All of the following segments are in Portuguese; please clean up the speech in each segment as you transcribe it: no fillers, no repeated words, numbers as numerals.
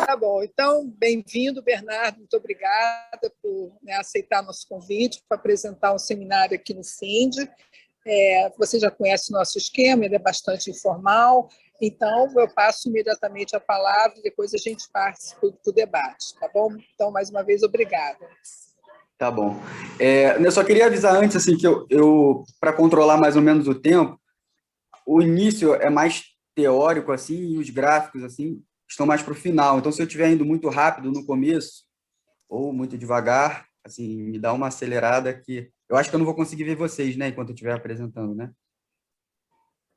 Tá bom, então, bem-vindo, Bernardo, muito obrigada por aceitar nosso convite para apresentar um seminário aqui no FIND. Você já conhece o nosso esquema, ele é bastante informal, então eu passo imediatamente a palavra e depois a gente parte para o debate, tá bom? Então, mais uma vez, obrigada. Tá bom. Eu só queria avisar antes, assim, que eu para controlar mais ou menos o tempo, o início é mais teórico, assim, e os gráficos, assim, estão mais para o final. Então, se eu estiver indo muito rápido no começo, ou muito devagar, assim, me dá uma acelerada que... Eu acho que eu não vou conseguir ver vocês, né, enquanto eu estiver apresentando, né?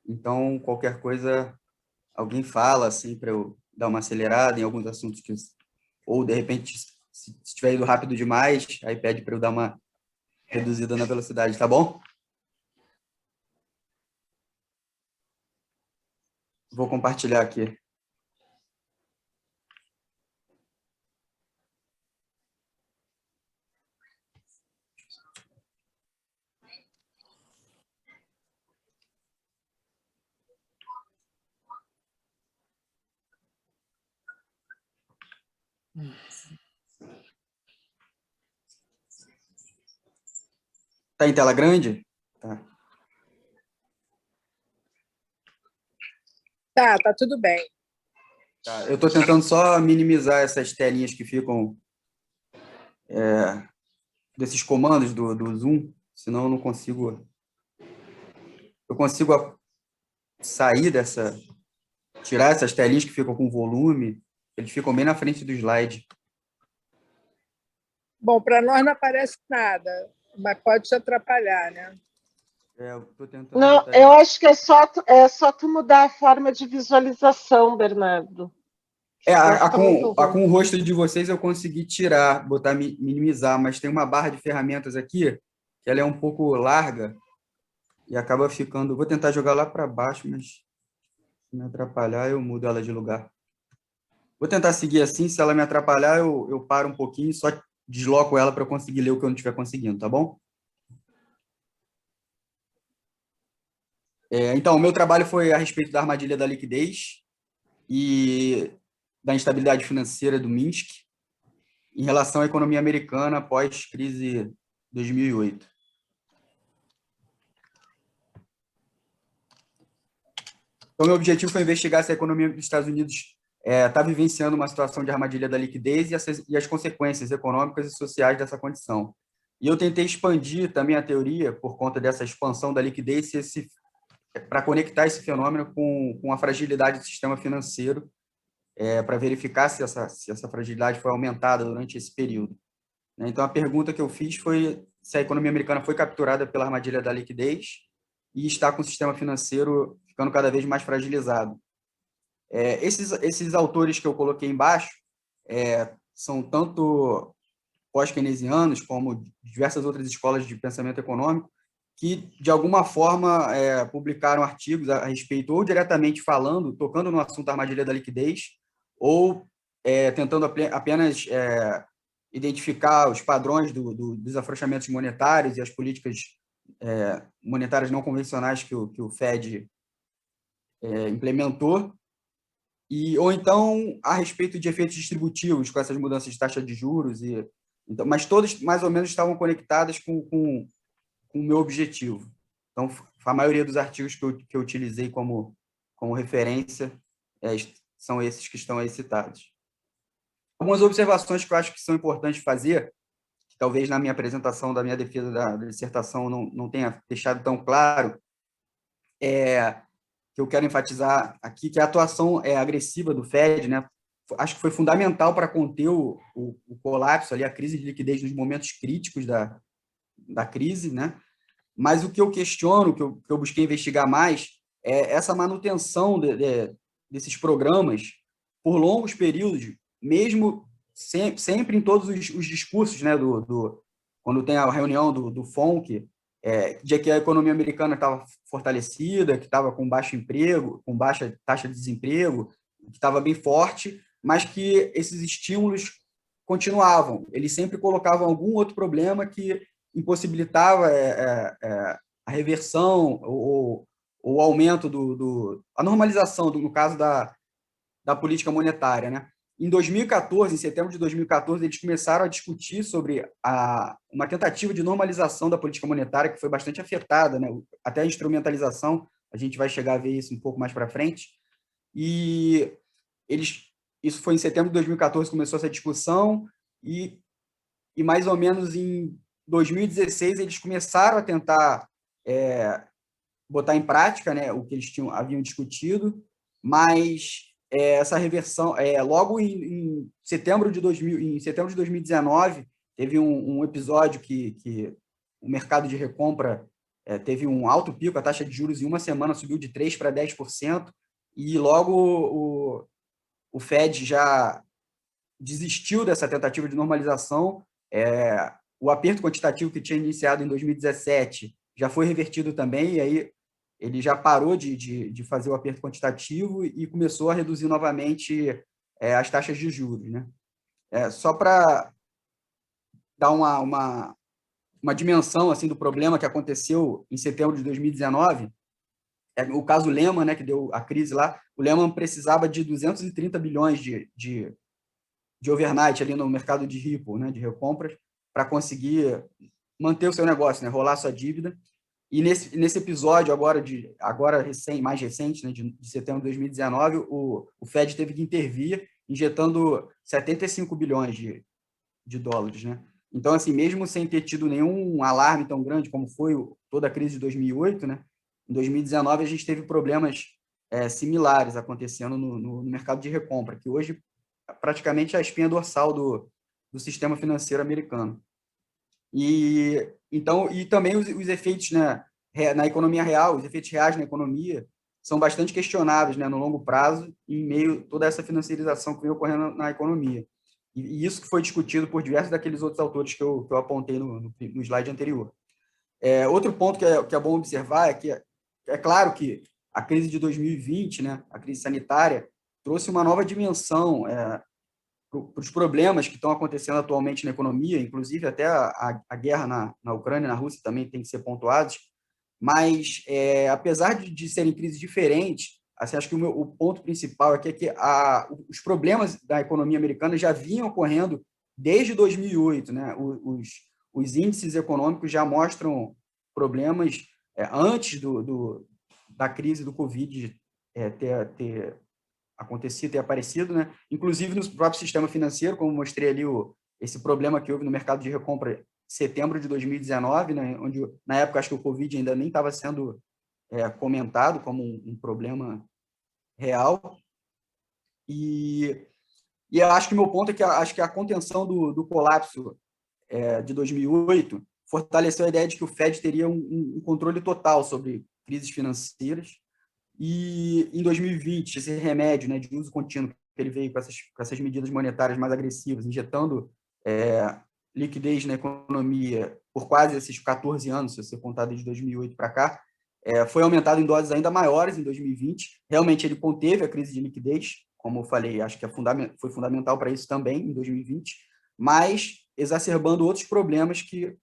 Então, qualquer coisa, alguém fala, assim, para eu dar uma acelerada em alguns assuntos que... Ou, de repente, se estiver indo rápido demais, aí pede para eu dar uma reduzida na velocidade, tá bom? Vou compartilhar aqui. Tá em tela grande? Tá. Tá tudo bem. Tá. Eu estou tentando só minimizar essas telinhas que ficam desses comandos do Zoom, senão eu não consigo... Eu consigo sair dessa... Tirar essas telinhas que ficam com volume, eles ficam bem na frente do slide. Bom, para nós não aparece nada, mas pode te atrapalhar, né? Eu tô tentando Não, botar... eu acho que é só tu mudar a forma de visualização, Bernardo. Com o rosto de vocês eu consegui tirar, botar, minimizar, mas tem uma barra de ferramentas aqui, que ela é um pouco larga, e acaba ficando... Vou tentar jogar lá para baixo, mas se me atrapalhar, eu mudo ela de lugar. Vou tentar seguir assim, se ela me atrapalhar, eu paro um pouquinho e só desloco ela para eu conseguir ler o que eu não estiver conseguindo, tá bom? Então, o meu trabalho foi a respeito da armadilha da liquidez e da instabilidade financeira do Minsk em relação à economia americana pós-crise 2008. Então, meu objetivo foi investigar se a economia dos Estados Unidos está vivenciando uma situação de armadilha da liquidez e as consequências econômicas e sociais dessa condição. E eu tentei expandir também a teoria, por conta dessa expansão da liquidez, para conectar esse fenômeno com a fragilidade do sistema financeiro, para verificar se essa fragilidade foi aumentada durante esse período. Então, a pergunta que eu fiz foi se a economia americana foi capturada pela armadilha da liquidez e está com o sistema financeiro ficando cada vez mais fragilizado. Esses autores que eu coloquei embaixo são tanto pós-keynesianos como diversas outras escolas de pensamento econômico que, de alguma forma, publicaram artigos a respeito, ou diretamente falando, tocando no assunto da armadilha da liquidez, ou tentando apenas identificar os padrões dos afrouxamentos monetários e as políticas monetárias não convencionais que o Fed implementou, ou então a respeito de efeitos distributivos com essas mudanças de taxa de juros, então, mas todos mais ou menos estavam conectadas com o meu objetivo. Então, a maioria dos artigos que eu utilizei como referência são esses que estão aí citados. Algumas observações que eu acho que são importantes fazer, que talvez na minha apresentação da minha defesa da dissertação não tenha deixado tão claro, que eu quero enfatizar aqui, que a atuação agressiva do Fed, né, acho que foi fundamental para conter o colapso, ali, a crise de liquidez nos momentos críticos da crise, né? Mas o que eu questiono, que eu busquei investigar mais, é essa manutenção desses programas por longos períodos, mesmo sempre em todos os discursos, né, quando tem a reunião do FONC, de que a economia americana estava fortalecida, que estava com baixo emprego, com baixa taxa de desemprego, que estava bem forte, mas que esses estímulos continuavam. Eles sempre colocavam algum outro problema que impossibilitava a reversão ou o aumento a normalização, no caso da política monetária, né? Em 2014, em setembro de 2014, eles começaram a discutir sobre uma tentativa de normalização da política monetária, que foi bastante afetada, né? Até a instrumentalização, a gente vai chegar a ver isso um pouco mais para frente. E isso foi em setembro de 2014, começou essa discussão, e mais ou menos em 2016 eles começaram a tentar botar em prática, né, o que eles haviam discutido, mas essa reversão, logo em setembro de 2019, teve um episódio que o mercado de recompra teve um alto pico, a taxa de juros em uma semana subiu de 3% para 10%, e logo o Fed já desistiu dessa tentativa de normalização. O aperto quantitativo que tinha iniciado em 2017 já foi revertido também, e aí ele já parou de fazer o aperto quantitativo e começou a reduzir novamente as taxas de juros, né? Só para dar uma dimensão assim do problema que aconteceu em setembro de 2019, o caso Lehman, né, que deu a crise lá, o Lehman precisava de 230 bilhões de overnight ali no mercado de Ripple, né, de recompras, para conseguir manter o seu negócio, né, rolar sua dívida. E nesse episódio mais recente, né, de setembro de 2019, o Fed teve que intervir, injetando 75 bilhões de dólares, né? Então, assim, mesmo sem ter tido nenhum alarme tão grande como foi toda a crise de 2008, né, em 2019 a gente teve problemas similares acontecendo no mercado de recompra, que hoje praticamente é a espinha dorsal do sistema financeiro americano. E também os efeitos, né, na economia real, os efeitos reais na economia são bastante questionáveis, né, no longo prazo, em meio a toda essa financiarização que vem ocorrendo na economia. E isso que foi discutido por diversos daqueles outros autores que eu apontei no slide anterior. Outro ponto que é bom observar é que é claro que a crise de 2020, né, a crise sanitária, trouxe uma nova dimensão para os problemas que estão acontecendo atualmente na economia, inclusive até a guerra na Ucrânia e na Rússia também tem que ser pontuados, mas apesar de serem crises diferentes, assim, acho que o ponto principal é que os problemas da economia americana já vinham ocorrendo desde 2008, né? Os índices econômicos já mostram problemas antes da crise do Covid ter acontecido, ter aparecido, né? Inclusive no próprio sistema financeiro, como mostrei ali esse problema que houve no mercado de recompra em setembro de 2019, né? Onde, na época, acho que o Covid ainda nem estava sendo comentado como um problema real. E eu acho que o meu ponto é que acho que a contenção do colapso de 2008 fortaleceu a ideia de que o Fed teria um controle total sobre crises financeiras. E em 2020, esse remédio, né, de uso contínuo, que ele veio com essas medidas monetárias mais agressivas, injetando liquidez na economia por quase esses 14 anos, se você contar desde 2008 para cá, foi aumentado em doses ainda maiores em 2020. Realmente, ele conteve a crise de liquidez, como eu falei, acho que foi fundamental para isso também em 2020, mas exacerbando outros problemas que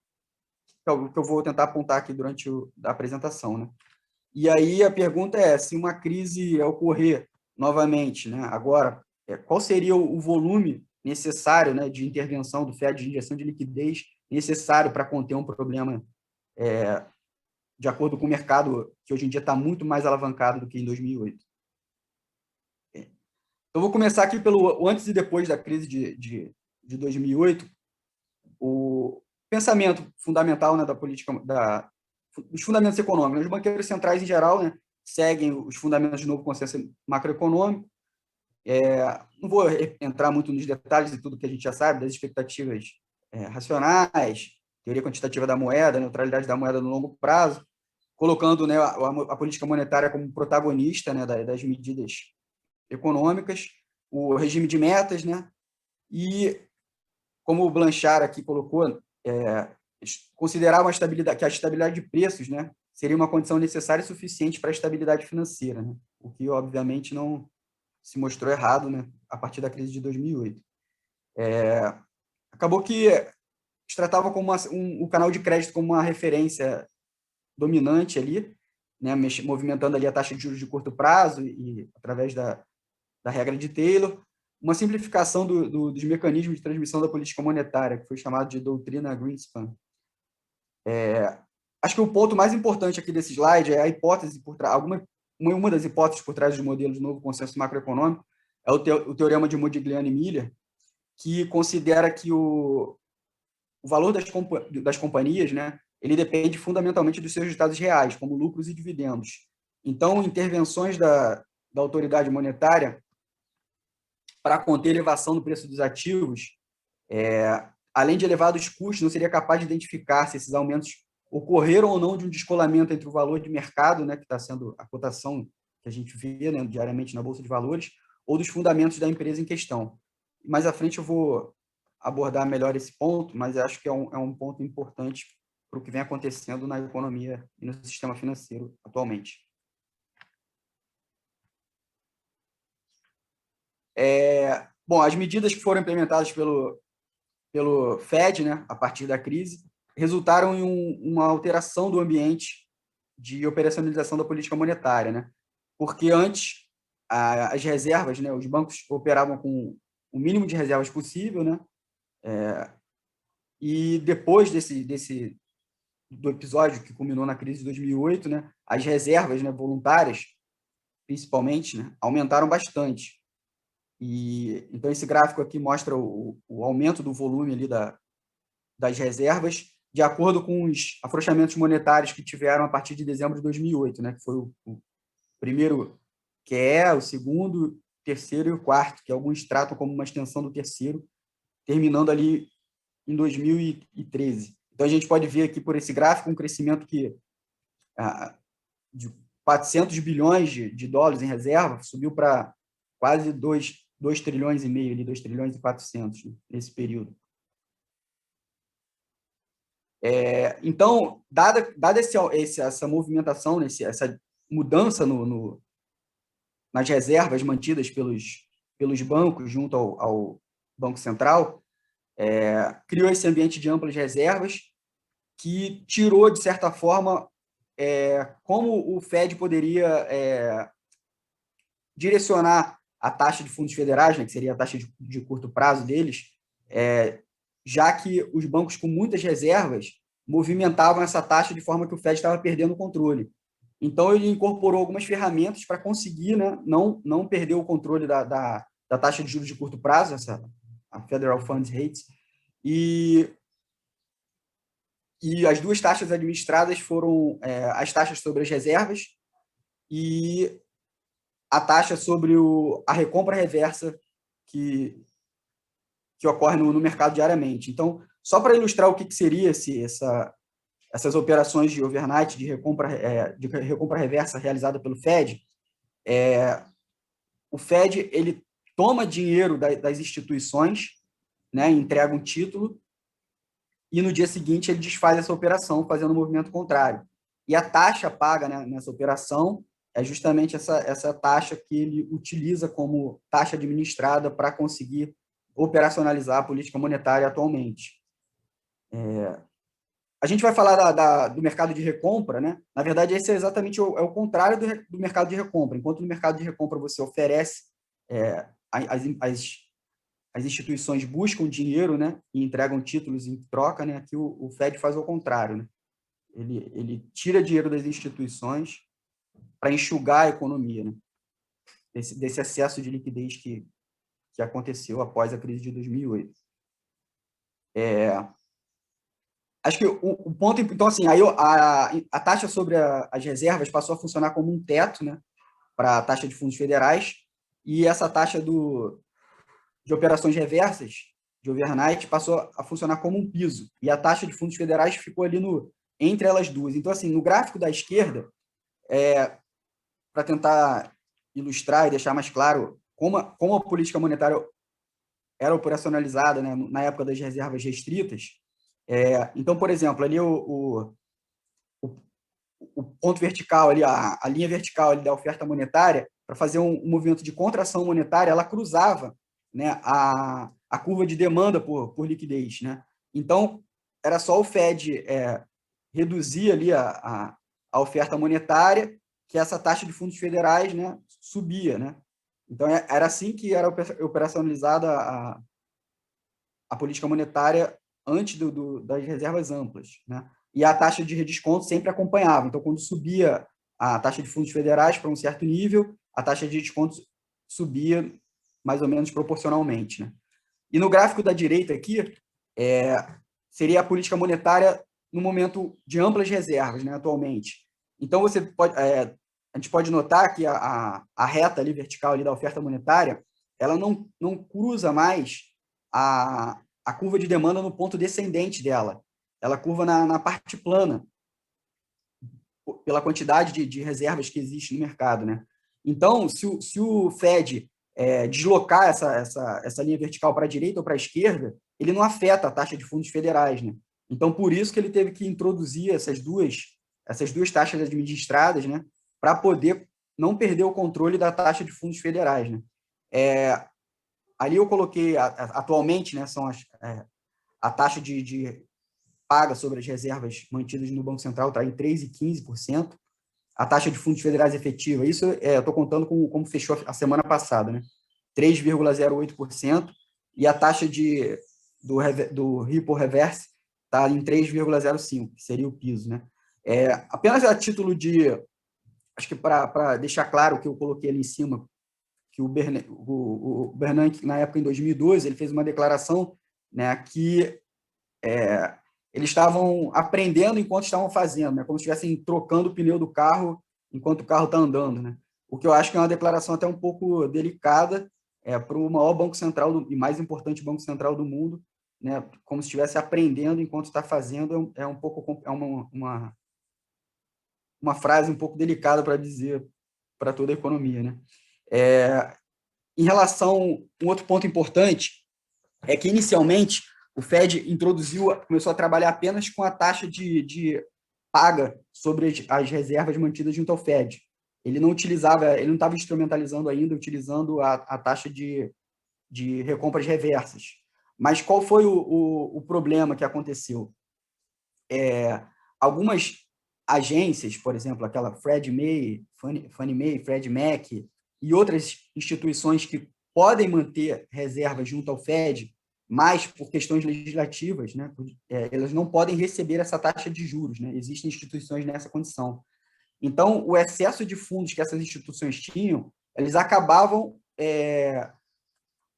eu vou tentar apontar aqui durante a apresentação, né? E aí a pergunta é, se uma crise ocorrer novamente, né, agora, qual seria o volume necessário, né, de intervenção do Fed, de injeção de liquidez necessário para conter um problema de acordo com o mercado, que hoje em dia está muito mais alavancado do que em 2008. Então, vou começar aqui pelo antes e depois da crise de 2008. O pensamento fundamental, né, da política, os fundamentos econômicos. Os banqueiros centrais, em geral, né, seguem os fundamentos de novo consenso macroeconômico. Não vou entrar muito nos detalhes de tudo que a gente já sabe, das expectativas racionais, teoria quantitativa da moeda, neutralidade da moeda no longo prazo, colocando, né, a política monetária como protagonista, né, das medidas econômicas, o regime de metas, né, e, como o Blanchard aqui colocou, considerar que a estabilidade de preços, né, seria uma condição necessária e suficiente para a estabilidade financeira, né, o que, obviamente, não se mostrou errado, né, a partir da crise de 2008. Acabou que tratavam como o canal de crédito como uma referência dominante ali, né, movimentando ali a taxa de juros de curto prazo e através da regra de Taylor, uma simplificação dos mecanismos de transmissão da política monetária, que foi chamado de doutrina Greenspan. Acho que o ponto mais importante aqui desse slide é a hipótese por trás, uma das hipóteses por trás dos modelos do novo consenso macroeconômico é o teorema de Modigliani e Miller, que considera que o valor das companhias, né, ele depende fundamentalmente dos seus resultados reais, como lucros e dividendos. Então, intervenções da autoridade monetária para conter a elevação do preço dos ativos, além de elevados custos, não seria capaz de identificar se esses aumentos ocorreram ou não de um descolamento entre o valor de mercado, né, que está sendo a cotação que a gente vê, né, diariamente na Bolsa de Valores, ou dos fundamentos da empresa em questão. Mais à frente eu vou abordar melhor esse ponto, mas acho que é um ponto importante para o que vem acontecendo na economia e no sistema financeiro atualmente. Bom, as medidas que foram implementadas pelo Fed, né, a partir da crise, resultaram em uma alteração do ambiente de operacionalização da política monetária, né? Porque antes as reservas, né, os bancos operavam com o mínimo de reservas possível, né? E depois do episódio que culminou na crise de 2008, né, as reservas, né, voluntárias, principalmente, né, aumentaram bastante. E então esse gráfico aqui mostra o aumento do volume ali das reservas de acordo com os afrouxamentos monetários que tiveram a partir de dezembro de 2008, né, que foi o primeiro QE, o segundo, o terceiro e o quarto, que alguns tratam como uma extensão do terceiro, terminando ali em 2013. Então, a gente pode ver aqui por esse gráfico um crescimento de 400 bilhões de dólares em reserva, subiu para quase 2 trilhões e meio, ali, 2 trilhões e 400, né, nesse período. Então, dada essa movimentação, essa mudança nas reservas mantidas pelos bancos junto ao Banco Central, criou esse ambiente de amplas reservas que tirou, de certa forma, como o Fed poderia direcionar a taxa de fundos federais, né, que seria a taxa de curto prazo deles, já que os bancos com muitas reservas movimentavam essa taxa de forma que o Fed estava perdendo o controle. Então, ele incorporou algumas ferramentas para conseguir, né, não perder o controle da taxa de juros de curto prazo, a Federal Funds Rate, e as duas taxas administradas foram as taxas sobre as reservas e a taxa sobre a recompra reversa que ocorre no mercado diariamente. Então, só para ilustrar o que seria essas operações de overnight, de recompra reversa realizada pelo Fed, o Fed ele toma dinheiro das instituições, né, entrega um título, e no dia seguinte ele desfaz essa operação, fazendo um movimento contrário. E a taxa paga, né, nessa operação é justamente essa taxa que ele utiliza como taxa administrada para conseguir operacionalizar a política monetária atualmente. A gente vai falar do mercado de recompra, né? Na verdade, esse é exatamente o contrário do mercado de recompra. Enquanto no mercado de recompra você oferece, as instituições buscam dinheiro, né, e entregam títulos em troca, né? Aqui o Fed faz o contrário, né? Ele tira dinheiro das instituições para enxugar a economia, né? Desse excesso de liquidez que aconteceu após a crise de 2008. Acho que o ponto... Então, assim, aí a taxa sobre as reservas passou a funcionar como um teto, né, para a taxa de fundos federais, e essa taxa de operações reversas, de overnight, passou a funcionar como um piso, e a taxa de fundos federais ficou ali entre elas duas. Então, assim, no gráfico da esquerda, para tentar ilustrar e deixar mais claro como a política monetária era operacionalizada, né, na época das reservas restritas. Então, por exemplo, ali o ponto vertical, ali, a linha vertical ali da oferta monetária, para fazer um movimento de contração monetária, ela cruzava, né, a curva de demanda por liquidez, né? Então, era só o Fed reduzir ali a oferta monetária, que essa taxa de fundos federais, né, subia, né? Então, era assim que era operacionalizada a política monetária antes das reservas amplas, né? E a taxa de redesconto sempre acompanhava. Então, quando subia a taxa de fundos federais para um certo nível, a taxa de desconto subia mais ou menos proporcionalmente, né? E no gráfico da direita aqui, seria a política monetária no momento de amplas reservas, né, atualmente. Então, a gente pode notar que a reta ali vertical ali da oferta monetária, ela não cruza mais a curva de demanda no ponto descendente dela. Ela curva na parte plana, pela quantidade de reservas que existe no mercado, né? Então, se o Fed deslocar essa linha vertical para a direita ou para a esquerda, ele não afeta a taxa de fundos federais, né? Então, por isso que ele teve que introduzir essas duas taxas administradas, né, para poder não perder o controle da taxa de fundos federais, né? Ali eu coloquei, atualmente, né, são a taxa de paga sobre as reservas mantidas no Banco Central está em 3,15%. A taxa de fundos federais efetiva, isso eu estou contando como fechou a semana passada, né? 3,08%, e a taxa do repo reverse está em 3,05%, que seria o piso, né? Apenas a título de, acho que para deixar claro o que eu coloquei ali em cima, que o Bernanke, na época, em 2012, ele fez uma declaração, né, que eles estavam aprendendo enquanto estavam fazendo, né, como se estivessem trocando o pneu do carro enquanto o carro está andando, né? O que eu acho que é uma declaração até um pouco delicada para o maior banco central e mais importante banco central do mundo, né, como se estivesse aprendendo enquanto está fazendo, uma frase um pouco delicada para dizer para toda a economia, né? Em relação, um outro ponto importante é que, inicialmente, o Fed começou a trabalhar apenas com a taxa de paga sobre as reservas mantidas junto ao Fed. Ele não estava instrumentalizando ainda, utilizando a taxa de recompras reversas. Mas qual foi o problema que aconteceu? Algumas agências, por exemplo, aquela Fannie Mae, Freddie Mac, e outras instituições que podem manter reservas junto ao Fed, mas por questões legislativas, né, elas não podem receber essa taxa de juros, né? Existem instituições nessa condição. Então, o excesso de fundos que essas instituições tinham, eles acabavam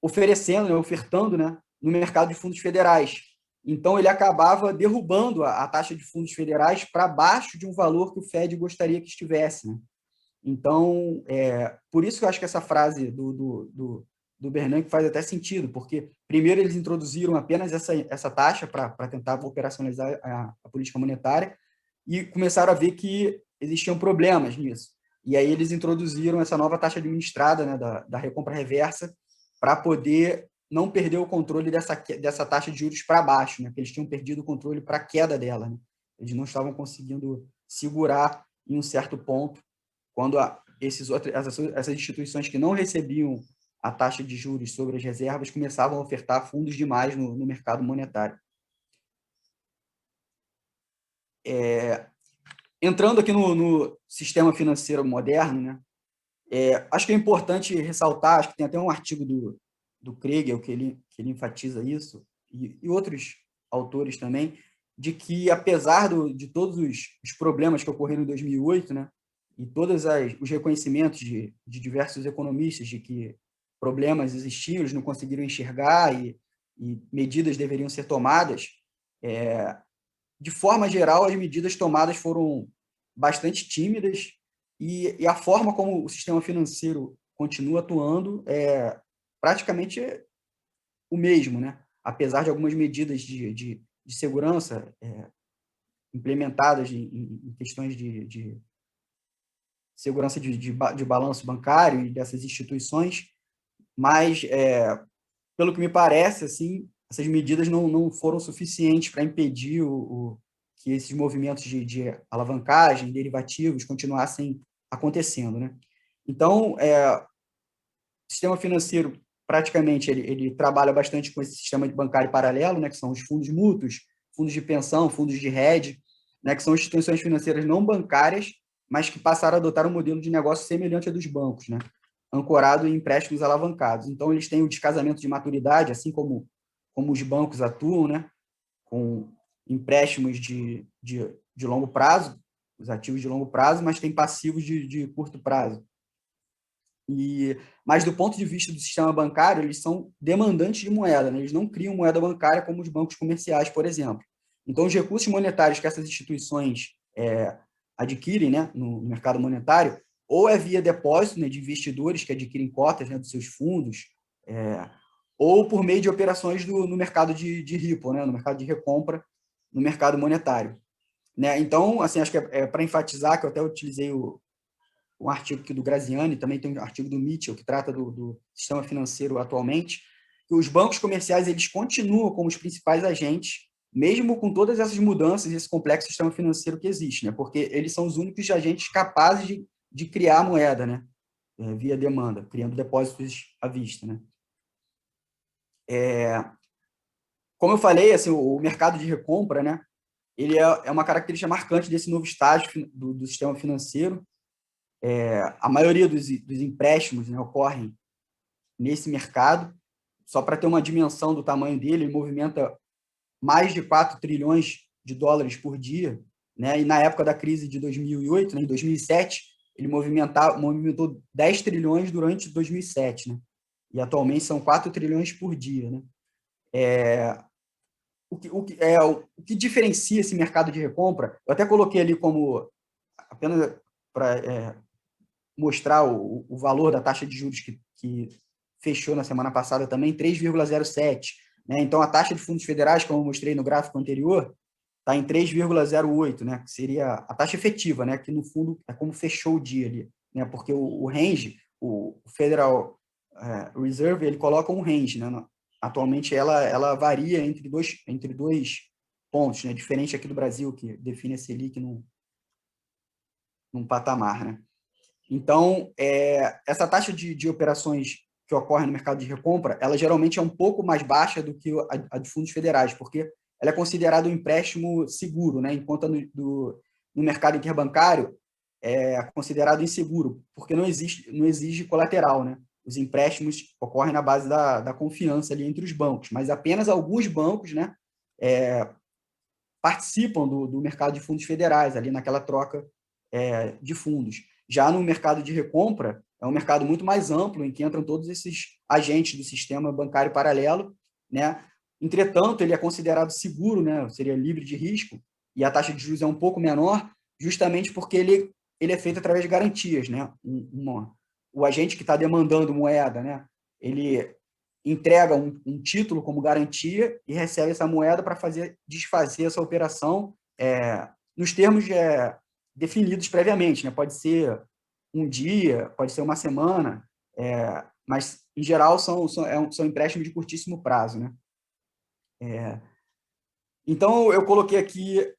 oferecendo, né, ofertando, né, no mercado de fundos federais. Então, ele acabava derrubando a taxa de fundos federais para baixo de um valor que o Fed gostaria que estivesse, né? Então, por isso que eu acho que essa frase do Bernanke faz até sentido, porque, primeiro, eles introduziram apenas essa taxa para tentar operacionalizar a política monetária e começaram a ver que existiam problemas nisso. E aí eles introduziram essa nova taxa administrada, né, da recompra reversa, para poder não perder o controle dessa taxa de juros para baixo, né, porque eles tinham perdido o controle para a queda dela, né? Eles não estavam conseguindo segurar em um certo ponto, quando essas instituições que não recebiam a taxa de juros sobre as reservas começavam a ofertar fundos demais no mercado monetário. Entrando aqui no sistema financeiro moderno, né, acho que é importante ressaltar, acho que tem até um artigo do Kriegel que ele enfatiza isso, e outros autores também, de que, apesar de todos os problemas que ocorreram em 2008, né, e todos os reconhecimentos de diversos economistas de que problemas existiam, eles não conseguiram enxergar e medidas deveriam ser tomadas, de forma geral, as medidas tomadas foram bastante tímidas e a forma como o sistema financeiro continua atuando é praticamente o mesmo, né? Apesar de algumas medidas de segurança implementadas em questões de segurança de balanço bancário e dessas instituições, mas, pelo que me parece, assim, essas medidas não foram suficientes para impedir que esses movimentos de alavancagem, derivativos, continuassem acontecendo, né? Então, o sistema financeiro, praticamente, ele trabalha bastante com esse sistema bancário paralelo, né, que são os fundos mútuos, fundos de pensão, fundos de hedge, né, que são instituições financeiras não bancárias, mas que passaram a adotar um modelo de negócio semelhante ao dos bancos, né, ancorado em empréstimos alavancados. Então, eles têm o descasamento de maturidade, assim como os bancos atuam, né, com empréstimos de longo prazo, os ativos de longo prazo, mas tem passivos de curto prazo. Mas, do ponto de vista do sistema bancário, eles são demandantes de moeda, né? Eles não criam moeda bancária como os bancos comerciais, por exemplo. Então, os recursos monetários que essas instituições adquirem, né, no mercado monetário, ou é via depósito, né, de investidores que adquirem cotas, né, dos seus fundos, ou por meio de operações no mercado de repo, né, no mercado de recompra, no mercado monetário. Né? Então, assim, acho que para enfatizar, que eu até utilizei um artigo aqui do Graziani, também tem um artigo do Mitchell, que trata do sistema financeiro atualmente, que os bancos comerciais eles continuam como os principais agentes, mesmo com todas essas mudanças, esse complexo sistema financeiro que existe, né? Porque eles são os únicos agentes capazes de criar moeda, né? Via demanda, criando depósitos à vista, né? Como eu falei, assim, o mercado de recompra, né? Ele é uma característica marcante desse novo estágio do sistema financeiro. A maioria dos empréstimos, né, ocorrem nesse mercado. Só para ter uma dimensão do tamanho dele, ele movimenta mais de 4 trilhões de dólares por dia, né? E na época da crise de 2008, né, em 2007, ele movimentou 10 trilhões durante 2007, né? E atualmente são 4 trilhões por dia, né? O que diferencia esse mercado de recompra, eu até coloquei ali como, apenas para mostrar o valor da taxa de juros que fechou na semana passada também, 3,07. Né? Então, a taxa de fundos federais, como eu mostrei no gráfico anterior, está em 3,08, né? Que seria a taxa efetiva, né? Que no fundo é como fechou o dia ali, né? Porque o range, o Federal Reserve, ele coloca um range, né? Atualmente ela varia entre dois pontos, né? Diferente aqui do Brasil, que define a Selic num patamar, né? Então, essa taxa de operações que ocorre no mercado de recompra, ela geralmente é um pouco mais baixa do que a de fundos federais, porque ela é considerada um empréstimo seguro, né? Enquanto no mercado interbancário é considerado inseguro, porque não exige colateral, né? Os empréstimos ocorrem na base da confiança ali entre os bancos, mas apenas alguns bancos, né, participam do mercado de fundos federais, ali naquela troca de fundos. Já no mercado de recompra, é um mercado muito mais amplo, em que entram todos esses agentes do sistema bancário paralelo, né? Entretanto, ele é considerado seguro, né? Seria livre de risco, e a taxa de juros é um pouco menor, justamente porque ele é feito através de garantias, né? O agente que está demandando moeda, né? Ele entrega um título como garantia e recebe essa moeda para desfazer essa operação nos termos definidos previamente, né? Pode ser um dia, pode ser uma semana, mas, em geral, são empréstimos de curtíssimo prazo, né? Então, eu coloquei aqui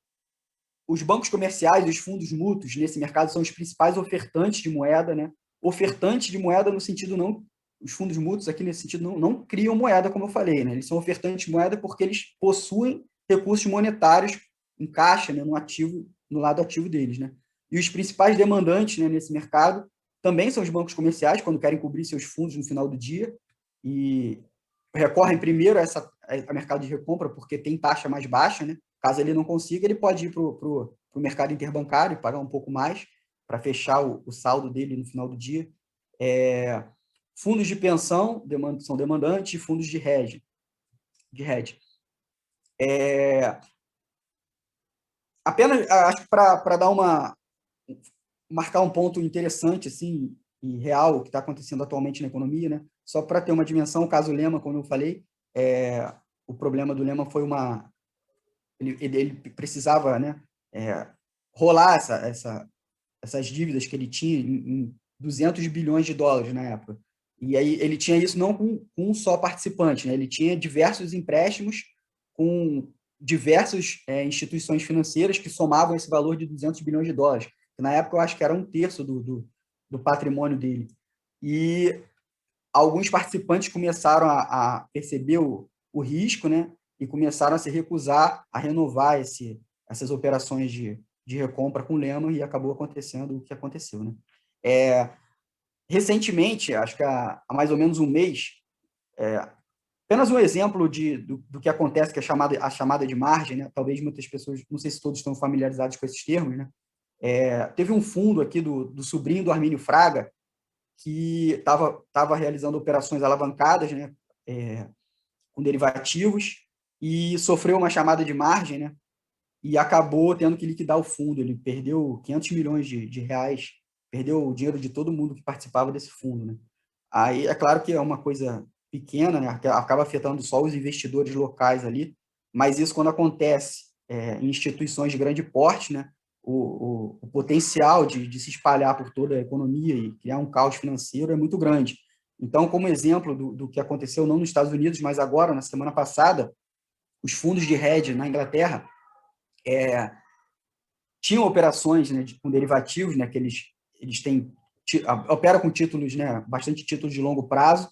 os bancos comerciais e os fundos mútuos nesse mercado são os principais ofertantes de moeda, né? Ofertantes de moeda no sentido não... Os fundos mútuos aqui, nesse sentido, não criam moeda, como eu falei, né? Eles são ofertantes de moeda porque eles possuem recursos monetários em caixa, né, no lado ativo deles, né? E os principais demandantes, né, nesse mercado também são os bancos comerciais, quando querem cobrir seus fundos no final do dia, e recorrem primeiro a mercado de recompra, porque tem taxa mais baixa, né? Caso ele não consiga, ele pode ir para o mercado interbancário e pagar um pouco mais para fechar o saldo dele no final do dia. Fundos de pensão são demandantes e fundos de hedge. Apenas, acho que para marcar um ponto interessante assim, e real, o que está acontecendo atualmente na economia, né? Só para ter uma dimensão, o caso Lehman, como eu falei, o problema do Lehman foi ele precisava, né, rolar essas dívidas que ele tinha em 200 bilhões de dólares na época. E aí ele tinha isso não com um só participante, né? Ele tinha diversos empréstimos com diversas instituições financeiras que somavam esse valor de 200 bilhões de dólares. Que na época eu acho que era um terço do patrimônio dele. E alguns participantes começaram a perceber o risco, né? e começaram a se recusar a renovar essas operações de recompra com Lehman, e acabou acontecendo o que aconteceu, né? Recentemente, acho que há mais ou menos um mês, apenas um exemplo do que acontece, que é a chamada de margem, né? Talvez muitas pessoas, não sei se todos estão familiarizados com esses termos, né? Teve um fundo aqui do sobrinho do Armínio Fraga, que estava realizando operações alavancadas, né? Com derivativos, e sofreu uma chamada de margem, né? E acabou tendo que liquidar o fundo. Ele perdeu 500 milhões de reais, perdeu o dinheiro de todo mundo que participava desse fundo, né? Aí, é claro que é uma coisa pequena, né? Que acaba afetando só os investidores locais ali, mas isso, quando acontece em instituições de grande porte, né? O potencial de se espalhar por toda a economia e criar um caos financeiro é muito grande. Então, como exemplo do que aconteceu, não nos Estados Unidos, mas agora, na semana passada, os fundos de hedge na Inglaterra tinham operações, né, com derivativos, né, que eles operam com títulos, né, bastante títulos de longo prazo,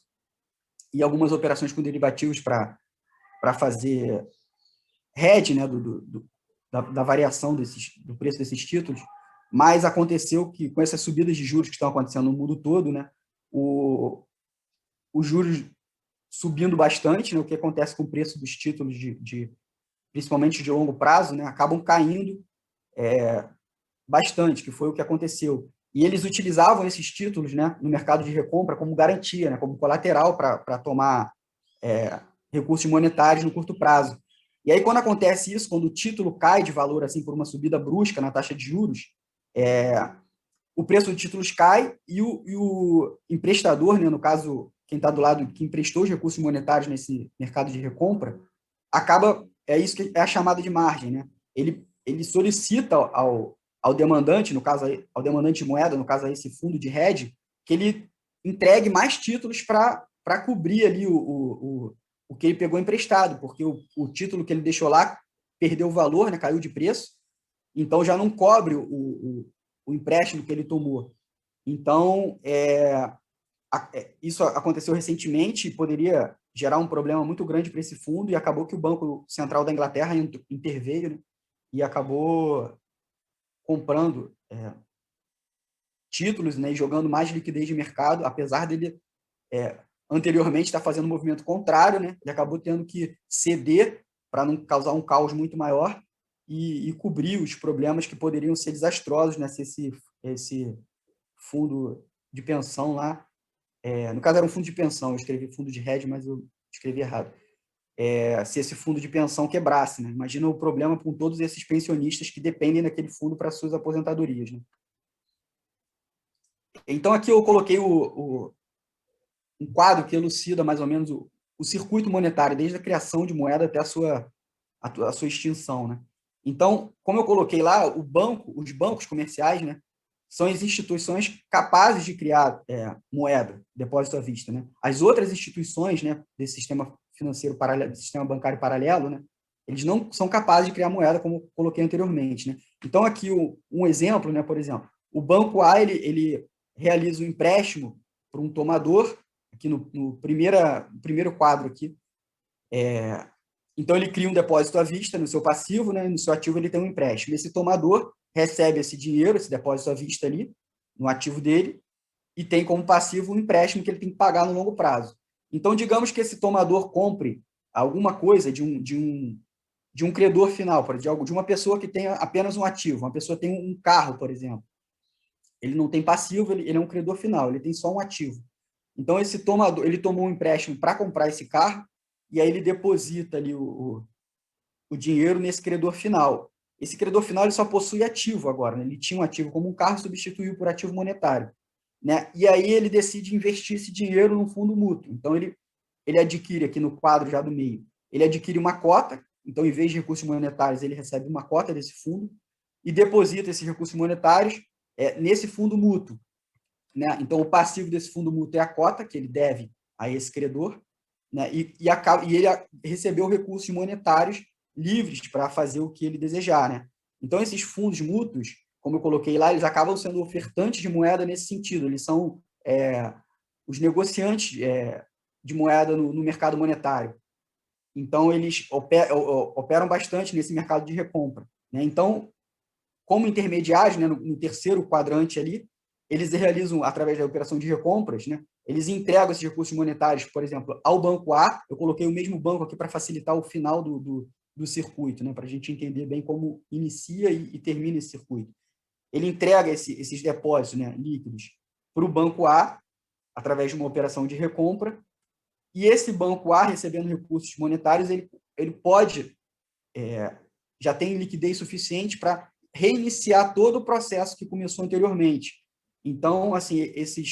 e algumas operações com derivativos para fazer hedge, né, da variação do preço desses títulos. Mas aconteceu que, com essas subidas de juros que estão acontecendo no mundo todo, né, os juros subindo bastante, né, o que acontece com o preço dos títulos, principalmente de longo prazo, né, acabam caindo bastante, que foi o que aconteceu. E eles utilizavam esses títulos, né, no mercado de recompra como garantia, né, como colateral para tomar recursos monetários no curto prazo. E aí, quando acontece isso, quando o título cai de valor assim por uma subida brusca na taxa de juros, o preço dos títulos cai e o emprestador, né, no caso, quem está do lado que emprestou os recursos monetários nesse mercado de recompra, acaba, isso que é a chamada de margem, né? Ele solicita ao demandante, no caso, ao demandante de moeda, no caso, esse fundo de hedge, que ele entregue mais títulos para cobrir ali o que ele pegou emprestado, porque o título que ele deixou lá perdeu o valor, né, caiu de preço, então já não cobre o empréstimo que ele tomou. Então, isso aconteceu recentemente e poderia gerar um problema muito grande para esse fundo, e acabou que o Banco Central da Inglaterra interveio, né, e acabou comprando títulos, né, e jogando mais liquidez de mercado, apesar dele anteriormente estar fazendo um movimento contrário, né, ele acabou tendo que ceder para não causar um caos muito maior e cobrir os problemas que poderiam ser desastrosos, né, se esse fundo de pensão lá, no caso era um fundo de pensão, eu escrevi fundo de hedge, mas eu escrevi errado, se esse fundo de pensão quebrasse, né? Imagina o problema com todos esses pensionistas que dependem daquele fundo para suas aposentadorias, né? Então, aqui eu coloquei um quadro que elucida mais ou menos o circuito monetário, desde a criação de moeda até a sua extinção, né? Então, como eu coloquei lá, os bancos comerciais, né, são as instituições capazes de criar moeda, depósito à vista, né? As outras instituições, né, desse sistema financeiro paralelo, do sistema bancário paralelo, né, eles não são capazes de criar moeda, como coloquei anteriormente, né? Então, aqui um exemplo, né, por exemplo, o banco A, ele realiza um empréstimo para um tomador, aqui no primeiro quadro aqui, então ele cria um depósito à vista no seu passivo, né, e no seu ativo ele tem um empréstimo. Esse tomador recebe esse dinheiro, esse depósito à vista ali, no ativo dele, e tem como passivo um empréstimo que ele tem que pagar no longo prazo. Então, digamos que esse tomador compre alguma coisa de um credor final, de uma pessoa que tenha apenas um ativo. Uma pessoa tem um carro, por exemplo. Ele não tem passivo, ele é um credor final, ele tem só um ativo. Então, esse tomador, ele tomou um empréstimo para comprar esse carro, e aí ele deposita ali o dinheiro nesse credor final. Esse credor final ele só possui ativo agora, né? Ele tinha um ativo como um carro, substituiu por ativo monetário, né? E aí ele decide investir esse dinheiro num fundo mútuo. Então, ele adquire, aqui no quadro já do meio, ele adquire uma cota, então, em vez de recursos monetários, ele recebe uma cota desse fundo e deposita esses recursos monetários nesse fundo mútuo, né? Então, o passivo desse fundo mútuo é a cota que ele deve a esse credor, né? E ele recebeu recursos monetários livres para fazer o que ele desejar, né? Então, esses fundos mútuos, como eu coloquei lá, eles acabam sendo ofertantes de moeda nesse sentido. Eles são os negociantes de moeda no mercado monetário. Então, eles operam bastante nesse mercado de recompra, né? Então, como intermediários, né, no terceiro quadrante ali, eles realizam, através da operação de recompras, né, eles entregam esses recursos monetários, por exemplo, ao banco A. Eu coloquei o mesmo banco aqui para facilitar o final do circuito, né, para a gente entender bem como inicia e termina esse circuito. Ele entrega esses depósitos, né, líquidos para o banco A, através de uma operação de recompra, e esse banco A, recebendo recursos monetários, ele pode, já tem liquidez suficiente para reiniciar todo o processo que começou anteriormente. Então, assim, esse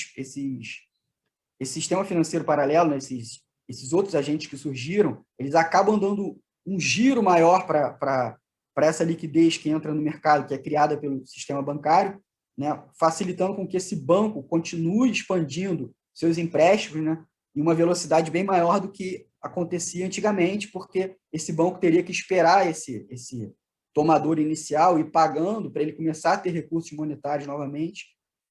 sistema financeiro paralelo, né, esses outros agentes que surgiram, eles acabam dando um giro maior para essa liquidez que entra no mercado, que é criada pelo sistema bancário, né, facilitando com que esse banco continue expandindo seus empréstimos, né, em uma velocidade bem maior do que acontecia antigamente, porque esse banco teria que esperar esse tomador inicial e pagando para ele começar a ter recursos monetários novamente,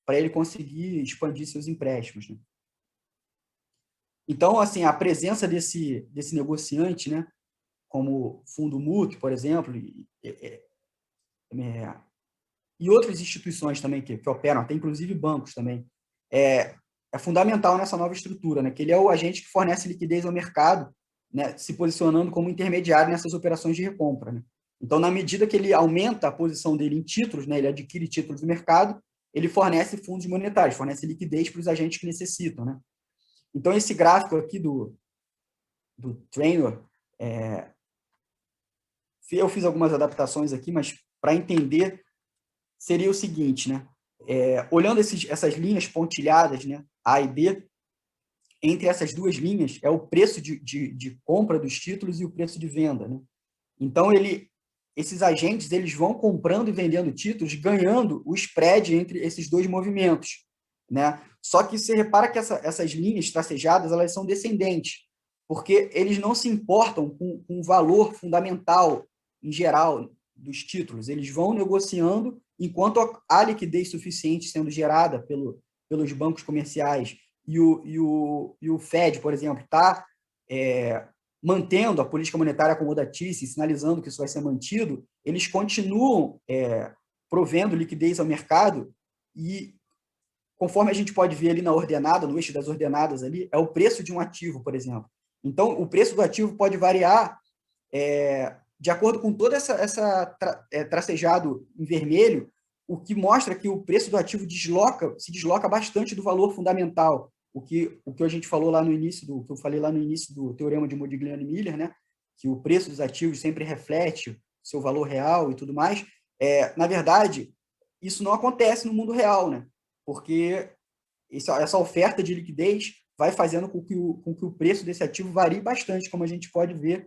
para ele conseguir expandir seus empréstimos, né? Então, assim, a presença desse negociante, né, como fundo mútuo, por exemplo, e outras instituições também que operam, até inclusive bancos também, é fundamental nessa nova estrutura, né, que ele é o agente que fornece liquidez ao mercado, né, se posicionando como intermediário nessas operações de recompra, né? Então, na medida que ele aumenta a posição dele em títulos, né, ele adquire títulos do mercado, ele fornece fundos monetários, fornece liquidez para os agentes que necessitam, né? Então, esse gráfico aqui do Traynor, eu fiz algumas adaptações aqui, mas para entender, seria o seguinte, né? Olhando essas linhas pontilhadas, né, A e B, entre essas duas linhas é o preço de compra dos títulos e o preço de venda, né? Então, esses agentes eles vão comprando e vendendo títulos, ganhando o spread entre esses dois movimentos, né? Só que você repara que essas linhas tracejadas elas são descendentes, porque eles não se importam com o valor fundamental, em geral, dos títulos. Eles vão negociando enquanto há liquidez suficiente sendo gerada pelos bancos comerciais e o Fed, por exemplo, está mantendo a política monetária acomodatícia, sinalizando que isso vai ser mantido, eles continuam provendo liquidez ao mercado e, conforme a gente pode ver ali na ordenada, no eixo das ordenadas ali, é o preço de um ativo, por exemplo. Então, o preço do ativo pode variar de acordo com toda essa tracejado em vermelho, o que mostra que o preço do ativo se desloca bastante do valor fundamental. O que a gente falou lá no início que eu falei lá no início do teorema de Modigliani e Miller, né? Que o preço dos ativos sempre reflete seu valor real e tudo mais. Na verdade, isso não acontece no mundo real, né? Porque essa oferta de liquidez vai fazendo com que o preço desse ativo varie bastante, como a gente pode ver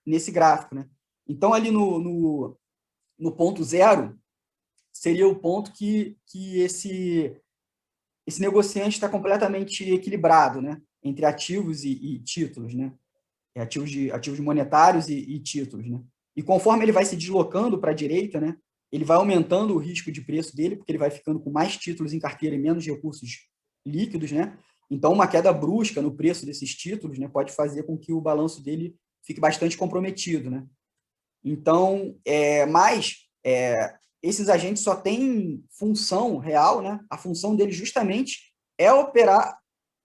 nesse gráfico, né? Então, ali no ponto zero, seria o ponto que esse negociante está completamente equilibrado, né, entre ativos e títulos, né, ativos monetários e títulos, né. E conforme ele vai se deslocando para a direita, né, ele vai aumentando o risco de preço dele, porque ele vai ficando com mais títulos em carteira e menos recursos líquidos, né. Então, uma queda brusca no preço desses títulos, né, pode fazer com que o balanço dele fique bastante comprometido, né. Então, esses agentes só têm função real, né? A função deles justamente é operar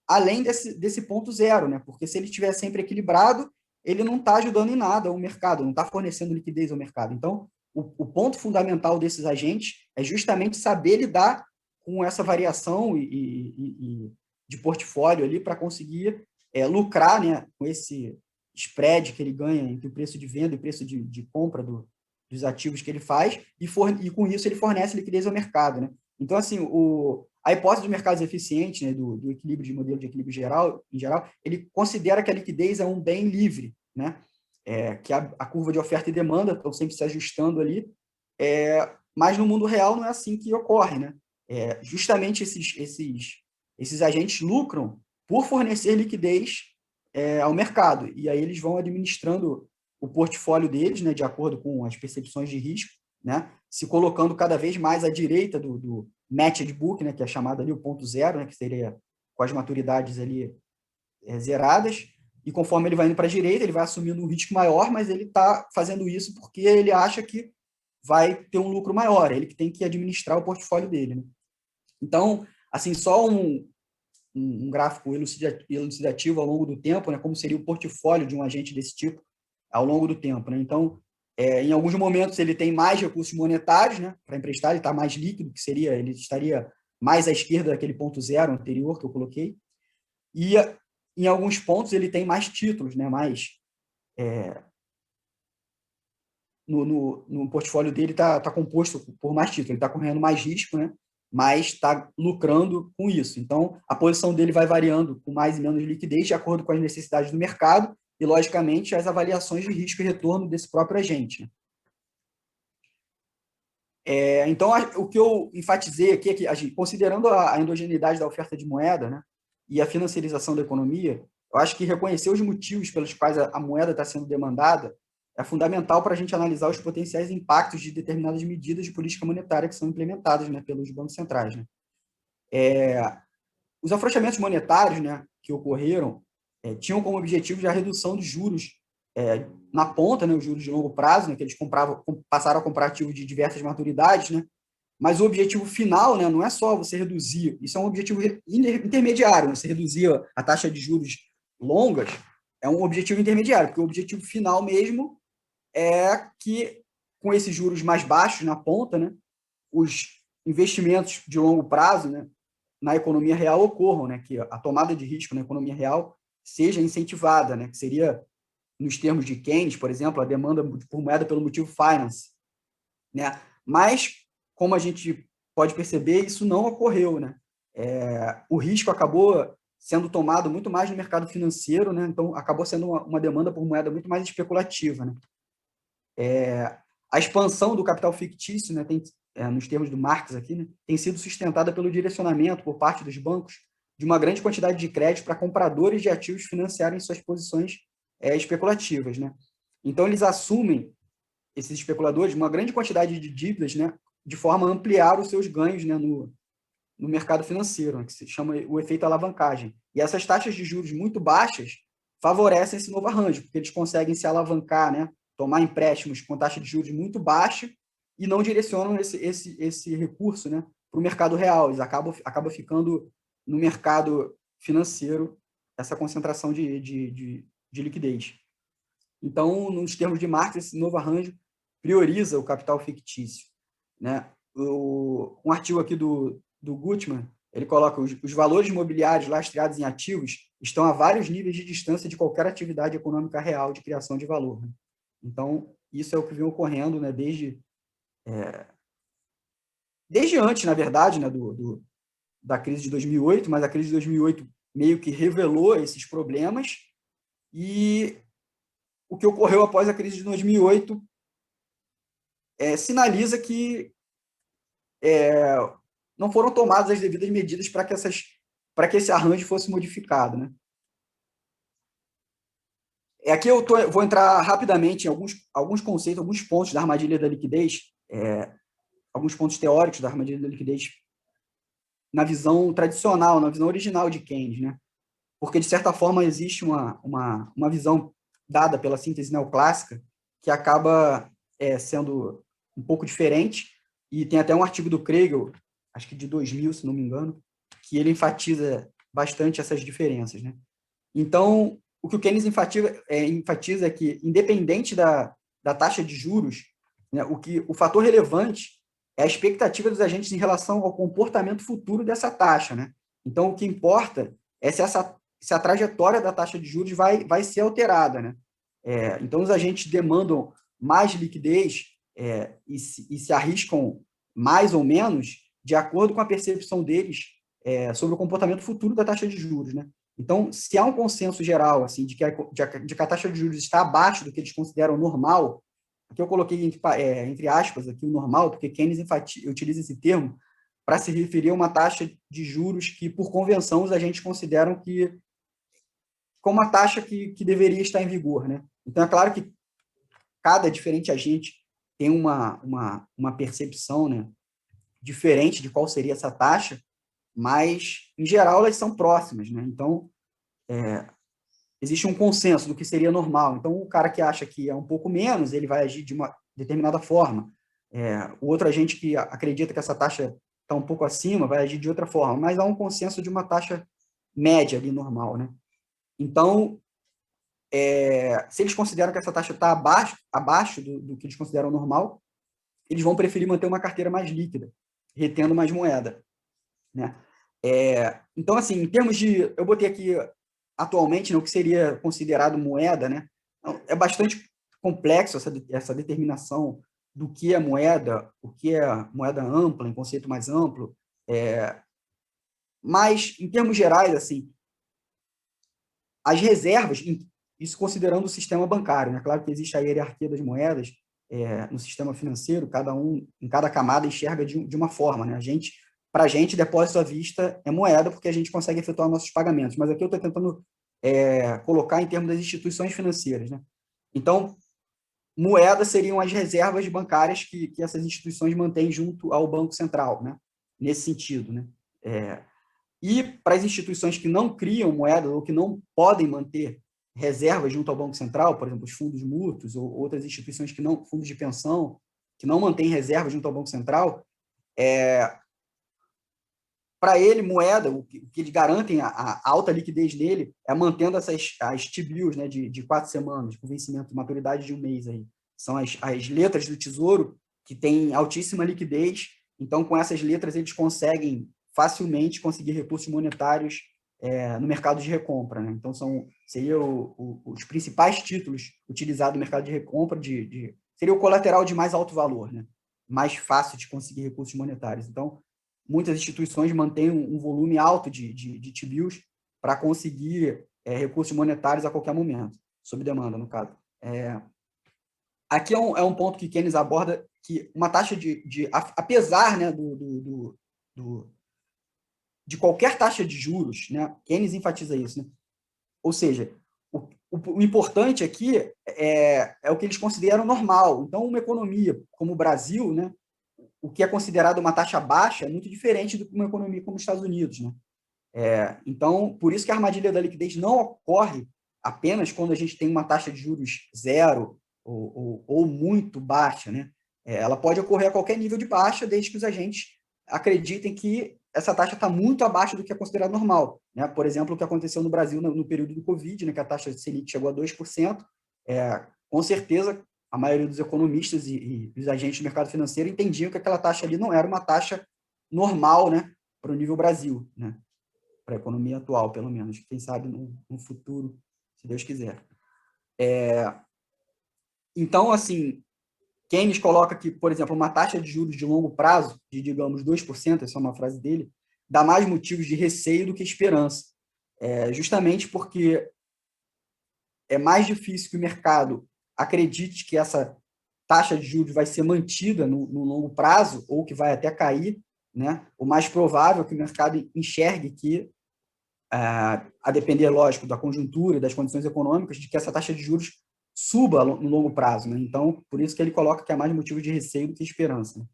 além desse ponto zero, né? Porque se ele estiver sempre equilibrado, ele não está ajudando em nada o mercado, não está fornecendo liquidez ao mercado. Então, o ponto fundamental desses agentes é justamente saber lidar com essa variação de portfólio ali para conseguir lucrar, né, com esse spread que ele ganha entre o preço de venda e o preço de compra dos ativos que ele faz, e com isso ele fornece liquidez ao mercado, né? Então, assim, a hipótese dos mercados eficientes, né, do equilíbrio de modelo de equilíbrio em geral, ele considera que a liquidez é um bem livre, né? Que a curva de oferta e demanda estão sempre se ajustando ali, mas no mundo real não é assim que ocorre, né? Justamente esses agentes lucram por fornecer liquidez ao mercado, e aí eles vão administrando o portfólio deles, né, de acordo com as percepções de risco, né, se colocando cada vez mais à direita do matched book, né, que é chamado ali o ponto zero, né, que seria com as maturidades ali zeradas, e conforme ele vai indo para a direita, ele vai assumindo um risco maior, mas ele está fazendo isso porque ele acha que vai ter um lucro maior, ele que tem que administrar o portfólio dele, né? Então, assim, só um gráfico elucidativo ao longo do tempo, né, como seria o portfólio de um agente desse tipo ao longo do tempo, né? Então, em alguns momentos ele tem mais recursos monetários, né, para emprestar, ele está mais líquido, que seria, ele estaria mais à esquerda daquele ponto zero anterior que eu coloquei, e em alguns pontos ele tem mais títulos, né, mais no portfólio dele está composto por mais títulos, ele está correndo mais risco, né, mas está lucrando com isso. Então, a posição dele vai variando com mais e menos liquidez de acordo com as necessidades do mercado e, logicamente, as avaliações de risco e retorno desse próprio agente, né? Então, o que eu enfatizei aqui é que, considerando a endogeneidade da oferta de moeda, né, e a financiarização da economia, eu acho que reconhecer os motivos pelos quais a moeda está sendo demandada é fundamental para a gente analisar os potenciais impactos de determinadas medidas de política monetária que são implementadas, né, pelos bancos centrais, né? Os afrouxamentos monetários, né, que ocorreram tinham como objetivo a redução dos juros na ponta, né, os juros de longo prazo, né, que eles passaram a comprar ativos de diversas maturidades, né, mas o objetivo final, né, não é só você reduzir, isso é um objetivo intermediário, né, você reduzir a taxa de juros longas, é um objetivo intermediário, porque o objetivo final mesmo é que, com esses juros mais baixos na ponta, né, os investimentos de longo prazo, né, na economia real ocorram, né, que a tomada de risco na economia real seja incentivada, né, que seria, nos termos de Keynes, por exemplo, a demanda por moeda pelo motivo finance, né? Mas, como a gente pode perceber, isso não ocorreu, né? O risco acabou sendo tomado muito mais no mercado financeiro, né? Então acabou sendo uma demanda por moeda muito mais especulativa, né? A expansão do capital fictício, né, nos termos do Marx aqui, né, tem sido sustentada pelo direcionamento por parte dos bancos de uma grande quantidade de crédito para compradores de ativos financiarem suas posições especulativas, né? Então eles assumem, esses especuladores, uma grande quantidade de dívidas, né, de forma a ampliar os seus ganhos, né, no mercado financeiro, né, que se chama o efeito alavancagem. E essas taxas de juros muito baixas favorecem esse novo arranjo, porque eles conseguem se alavancar, né, tomar empréstimos com taxa de juros muito baixa e não direcionam esse recurso, né, para o mercado real. Eles acabam ficando no mercado financeiro essa concentração de liquidez. Então, nos termos de Marx, esse novo arranjo prioriza o capital fictício, né? Um artigo aqui do Gutmann, ele coloca os valores imobiliários lastreados em ativos estão a vários níveis de distância de qualquer atividade econômica real de criação de valor, né? Então, isso é o que vem ocorrendo, né, desde antes, na verdade, né, da crise de 2008, mas a crise de 2008 meio que revelou esses problemas e o que ocorreu após a crise de 2008 sinaliza que não foram tomadas as devidas medidas para que esse arranjo fosse modificado, né? Aqui eu vou entrar rapidamente em alguns conceitos, alguns pontos da armadilha da liquidez, alguns pontos teóricos da armadilha da liquidez na visão tradicional, na visão original de Keynes, né? Porque, de certa forma, existe uma visão dada pela síntese neoclássica que acaba sendo um pouco diferente, e tem até um artigo do Kregel, acho que de 2000, se não me engano, que ele enfatiza bastante essas diferenças, né? Então, o que o Keynes enfatiza é que, independente da taxa de juros, né, o fator relevante é a expectativa dos agentes em relação ao comportamento futuro dessa taxa, né? Então, o que importa é se a trajetória da taxa de juros vai ser alterada, né? Então, os agentes demandam mais liquidez e se arriscam mais ou menos de acordo com a percepção deles sobre o comportamento futuro da taxa de juros, né? Então, se há um consenso geral assim de que a taxa de juros está abaixo do que eles consideram normal, aqui eu coloquei entre aspas aqui o normal, porque Keynes utiliza esse termo para se referir a uma taxa de juros que, por convenção, os agentes consideram que como a taxa que deveria estar em vigor, né? Então, é claro que cada diferente agente tem uma percepção, né, diferente de qual seria essa taxa, mas, em geral, elas são próximas, né? Então, existe um consenso do que seria normal. Então, o cara que acha que é um pouco menos, ele vai agir de uma determinada forma. O outro agente que acredita que essa taxa está um pouco acima vai agir de outra forma, mas há um consenso de uma taxa média ali, normal, né? Então, se eles consideram que essa taxa está abaixo do que eles consideram normal, eles vão preferir manter uma carteira mais líquida, retendo mais moeda, né? Então, assim, em termos de... Eu botei aqui, atualmente, né, o que seria considerado moeda, né? Então, é bastante complexo essa determinação do que é moeda, o que é moeda ampla, em conceito mais amplo. Mas, em termos gerais, assim, as reservas, isso considerando o sistema bancário, né? Claro que existe a hierarquia das moedas no sistema financeiro, cada um, em cada camada, enxerga de uma forma, né? Para a gente, depósito à vista é moeda, porque a gente consegue efetuar nossos pagamentos, mas aqui eu estou tentando colocar em termos das instituições financeiras, né? Então, moedas seriam as reservas bancárias que essas instituições mantêm junto ao Banco Central, né? Nesse sentido, né? E para as instituições que não criam moeda ou que não podem manter reservas junto ao Banco Central, por exemplo, os fundos mútuos ou outras instituições que não, fundos de pensão, que não mantêm reservas junto ao Banco Central, para ele, moeda, o que eles garantem a alta liquidez nele é mantendo as T-bills, né, de 4 semanas, com vencimento de maturidade de 1 mês. Aí. São as letras do Tesouro, que têm altíssima liquidez, então, com essas letras, eles conseguem facilmente conseguir recursos monetários no mercado de recompra. Né? Então, seriam os principais títulos utilizados no mercado de recompra, seria o colateral de mais alto valor, né? Mais fácil de conseguir recursos monetários. Então, muitas instituições mantêm um volume alto de T-bills para conseguir recursos monetários a qualquer momento, sob demanda, no caso. Aqui é um ponto que Keynes aborda, que uma taxa apesar, né, de qualquer taxa de juros, né, Keynes enfatiza isso, né? Ou seja, o importante aqui é o que eles consideram normal. Então, uma economia como o Brasil, né, o que é considerado uma taxa baixa é muito diferente de uma economia como os Estados Unidos, né? Então, por isso que a armadilha da liquidez não ocorre apenas quando a gente tem uma taxa de juros zero ou muito baixa, né? Ela pode ocorrer a qualquer nível de baixa, desde que os agentes acreditem que essa taxa está muito abaixo do que é considerado normal, né? Por exemplo, o que aconteceu no Brasil no período do Covid, né, que a taxa de Selic chegou a 2%, com certeza a maioria dos economistas e os agentes do mercado financeiro entendiam que aquela taxa ali não era uma taxa normal, né, para o nível Brasil, né? Para a economia atual, pelo menos. Quem sabe no futuro, se Deus quiser. Então, assim, Keynes coloca que, por exemplo, uma taxa de juros de longo prazo, de, digamos, 2%, essa é uma frase dele, dá mais motivos de receio do que esperança. Justamente porque é mais difícil que o mercado acredite que essa taxa de juros vai ser mantida no longo prazo, ou que vai até cair, né? O mais provável é que o mercado enxergue que, a depender, lógico, da conjuntura e das condições econômicas, de que essa taxa de juros suba no longo prazo. Né? Então, por isso que ele coloca que é mais motivo de receio do que esperança. Né?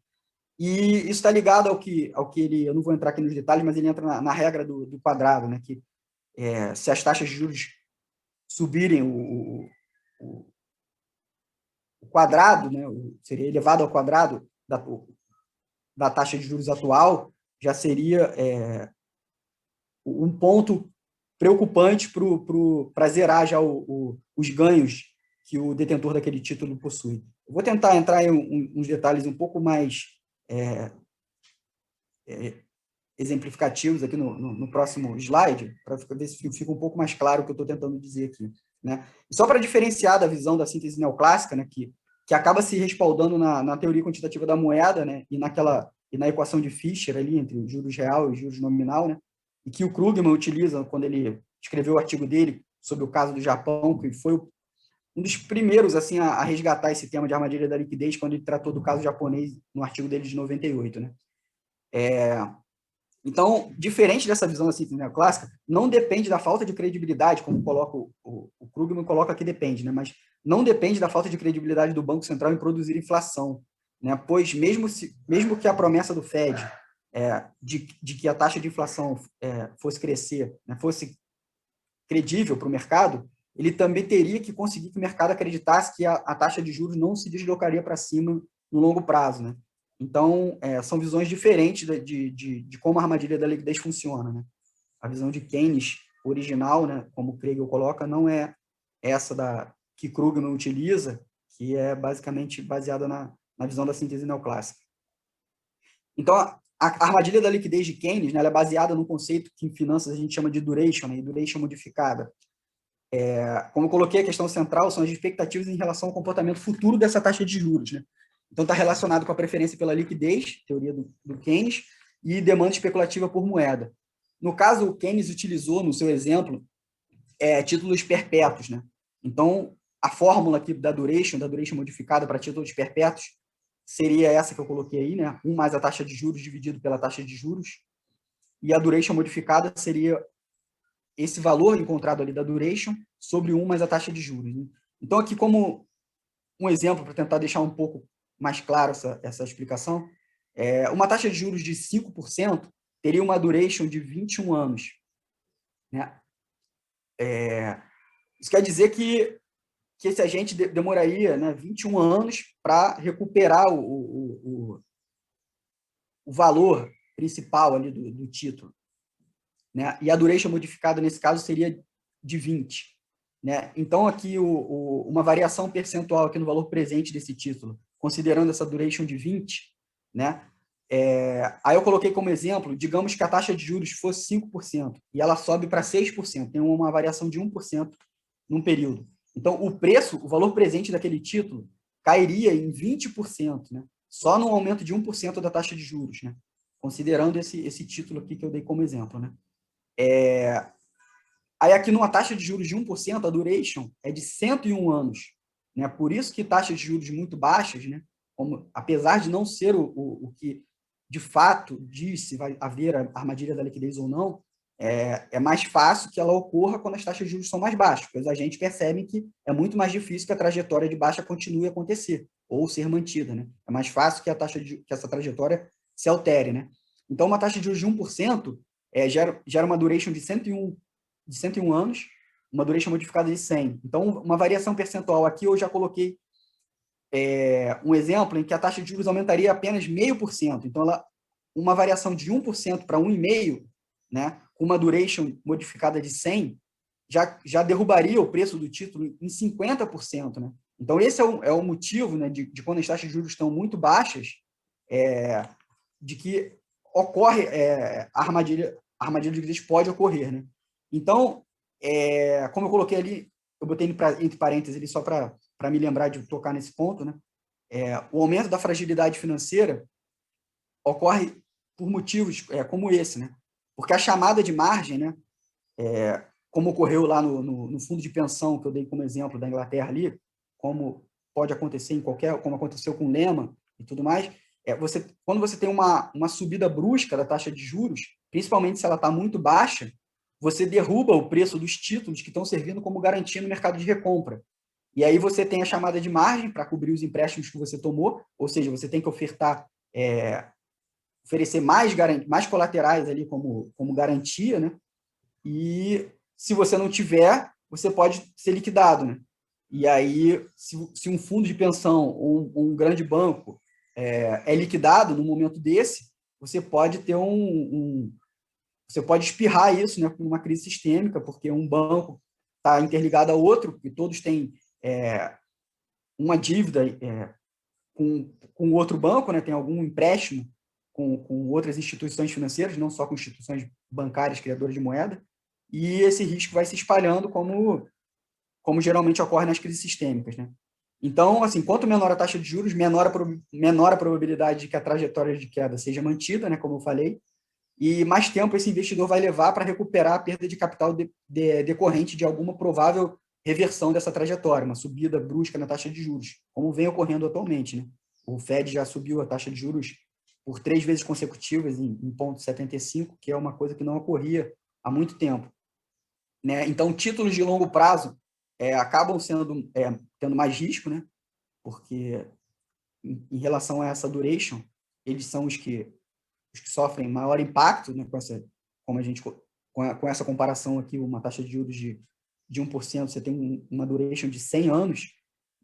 E isso está ligado ao que ele, eu não vou entrar aqui nos detalhes, mas ele entra na regra do quadrado, né? Que se as taxas de juros subirem o quadrado, né? Seria elevado ao quadrado da taxa de juros atual, já seria um ponto preocupante para zerar já os ganhos que o detentor daquele título possui. Eu vou tentar entrar em uns detalhes um pouco mais exemplificativos aqui no próximo slide, para ver se fica um pouco mais claro o que eu estou tentando dizer aqui. Né? E só para diferenciar da visão da síntese neoclássica, né, que acaba se respaldando na teoria quantitativa da moeda, né, e na equação de Fischer, ali, entre o juros real e o juros nominal, né, e que o Krugman utiliza quando ele escreveu o artigo dele sobre o caso do Japão, que foi um dos primeiros assim, a resgatar esse tema de armadilha da liquidez, quando ele tratou do caso japonês no artigo dele de 98. Né? Então, diferente dessa visão da síntese neoclássica, não depende da falta de credibilidade, como coloca o Krugman coloca que depende, né? Mas não depende da falta de credibilidade do Banco Central em produzir inflação, né? Pois mesmo que a promessa do Fed de que a taxa de inflação fosse crescer, né, fosse credível para o mercado, ele também teria que conseguir que o mercado acreditasse que a taxa de juros não se deslocaria para cima no longo prazo, né? Então, são visões diferentes de como a armadilha da liquidez funciona, né? A visão de Keynes original, né, como o Kriegel coloca, não é essa que Krugman utiliza, que é basicamente baseada na visão da síntese neoclássica. Então, a armadilha da liquidez de Keynes, né, ela é baseada no conceito que em finanças a gente chama de duration, né, e duration modificada. Como eu coloquei, a questão central são as expectativas em relação ao comportamento futuro dessa taxa de juros, né? Então, está relacionado com a preferência pela liquidez, teoria do Keynes, e demanda especulativa por moeda. No caso, o Keynes utilizou, no seu exemplo, títulos perpétuos, né? Então, a fórmula aqui da duration modificada para títulos perpétuos, seria essa que eu coloquei aí, né? 1 mais a taxa de juros dividido pela taxa de juros. E a duration modificada seria esse valor encontrado ali da duration sobre 1 mais a taxa de juros, né? Então, aqui como um exemplo, para tentar deixar um pouco mais claro essa explicação, uma taxa de juros de 5% teria uma duration de 21 anos, né? Isso quer dizer que esse agente demoraria, né, 21 anos para recuperar o valor principal ali do título, né? E a duration modificada, nesse caso, seria de 20. Né? Então, aqui, uma variação percentual aqui no valor presente desse título, considerando essa duration de 20, né? Aí eu coloquei como exemplo, digamos que a taxa de juros fosse 5%, e ela sobe para 6%, tem uma variação de 1% num período. Então, o valor presente daquele título cairia em 20%, né? Só no aumento de 1% da taxa de juros, né? Considerando esse título aqui que eu dei como exemplo, né? Aí aqui numa taxa de juros de 1%, a duration é de 101 anos, né? Por isso que taxas de juros muito baixas, né? Apesar de não ser o que de fato diz se vai haver a armadilha da liquidez ou não, é mais fácil que ela ocorra quando as taxas de juros são mais baixas, pois a gente percebe que é muito mais difícil que a trajetória de baixa continue a acontecer ou ser mantida, né? É mais fácil que que essa trajetória se altere, né? Então, uma taxa de juros de 1% gera uma duration de 101 anos, uma duration modificada de 100. Então, uma variação percentual aqui eu já coloquei um exemplo em que a taxa de juros aumentaria apenas 0,5%. Então, uma variação de 1% para 1,5%, né, com uma duration modificada de 100, já derrubaria o preço do título em 50%. Né? Então, esse é o motivo, né, de quando as taxas de juros estão muito baixas, de que ocorre a armadilha de liquidez pode ocorrer. Né? Então, como eu coloquei ali, eu botei entre parênteses ali só para me lembrar de tocar nesse ponto, né? O aumento da fragilidade financeira ocorre por motivos como esse, né? Porque a chamada de margem, né? Como ocorreu lá no fundo de pensão, que eu dei como exemplo da Inglaterra ali, como pode acontecer como aconteceu com o Lehman e tudo mais, quando você tem uma subida brusca da taxa de juros, principalmente se ela está muito baixa, você derruba o preço dos títulos que estão servindo como garantia no mercado de recompra. E aí você tem a chamada de margem para cobrir os empréstimos que você tomou, ou seja, você tem que oferecer mais colaterais ali como garantia, né? E se você não tiver, você pode ser liquidado, né? E aí, se um fundo de pensão ou um grande banco é liquidado no momento desse, você pode ter você pode espirrar isso, né, com uma crise sistêmica, porque um banco está interligado a outro, e todos têm uma dívida com outro banco, né, tem algum empréstimo com outras instituições financeiras, não só com instituições bancárias criadoras de moeda, e esse risco vai se espalhando como geralmente ocorre nas crises sistêmicas, né? Então, assim, quanto menor a taxa de juros, menor a probabilidade de que a trajetória de queda seja mantida, né, como eu falei, e mais tempo esse investidor vai levar para recuperar a perda de capital decorrente de alguma provável reversão dessa trajetória, uma subida brusca na taxa de juros, como vem ocorrendo atualmente, né? O Fed já subiu a taxa de juros por 3 vezes consecutivas em 0,75, que é uma coisa que não ocorria há muito tempo. Né? Então, títulos de longo prazo acabam tendo mais risco, né? Porque em relação a essa duration, eles são os que sofrem maior impacto, né, com essa comparação aqui, uma taxa de juros de de 1%, você tem uma duration de 100 anos,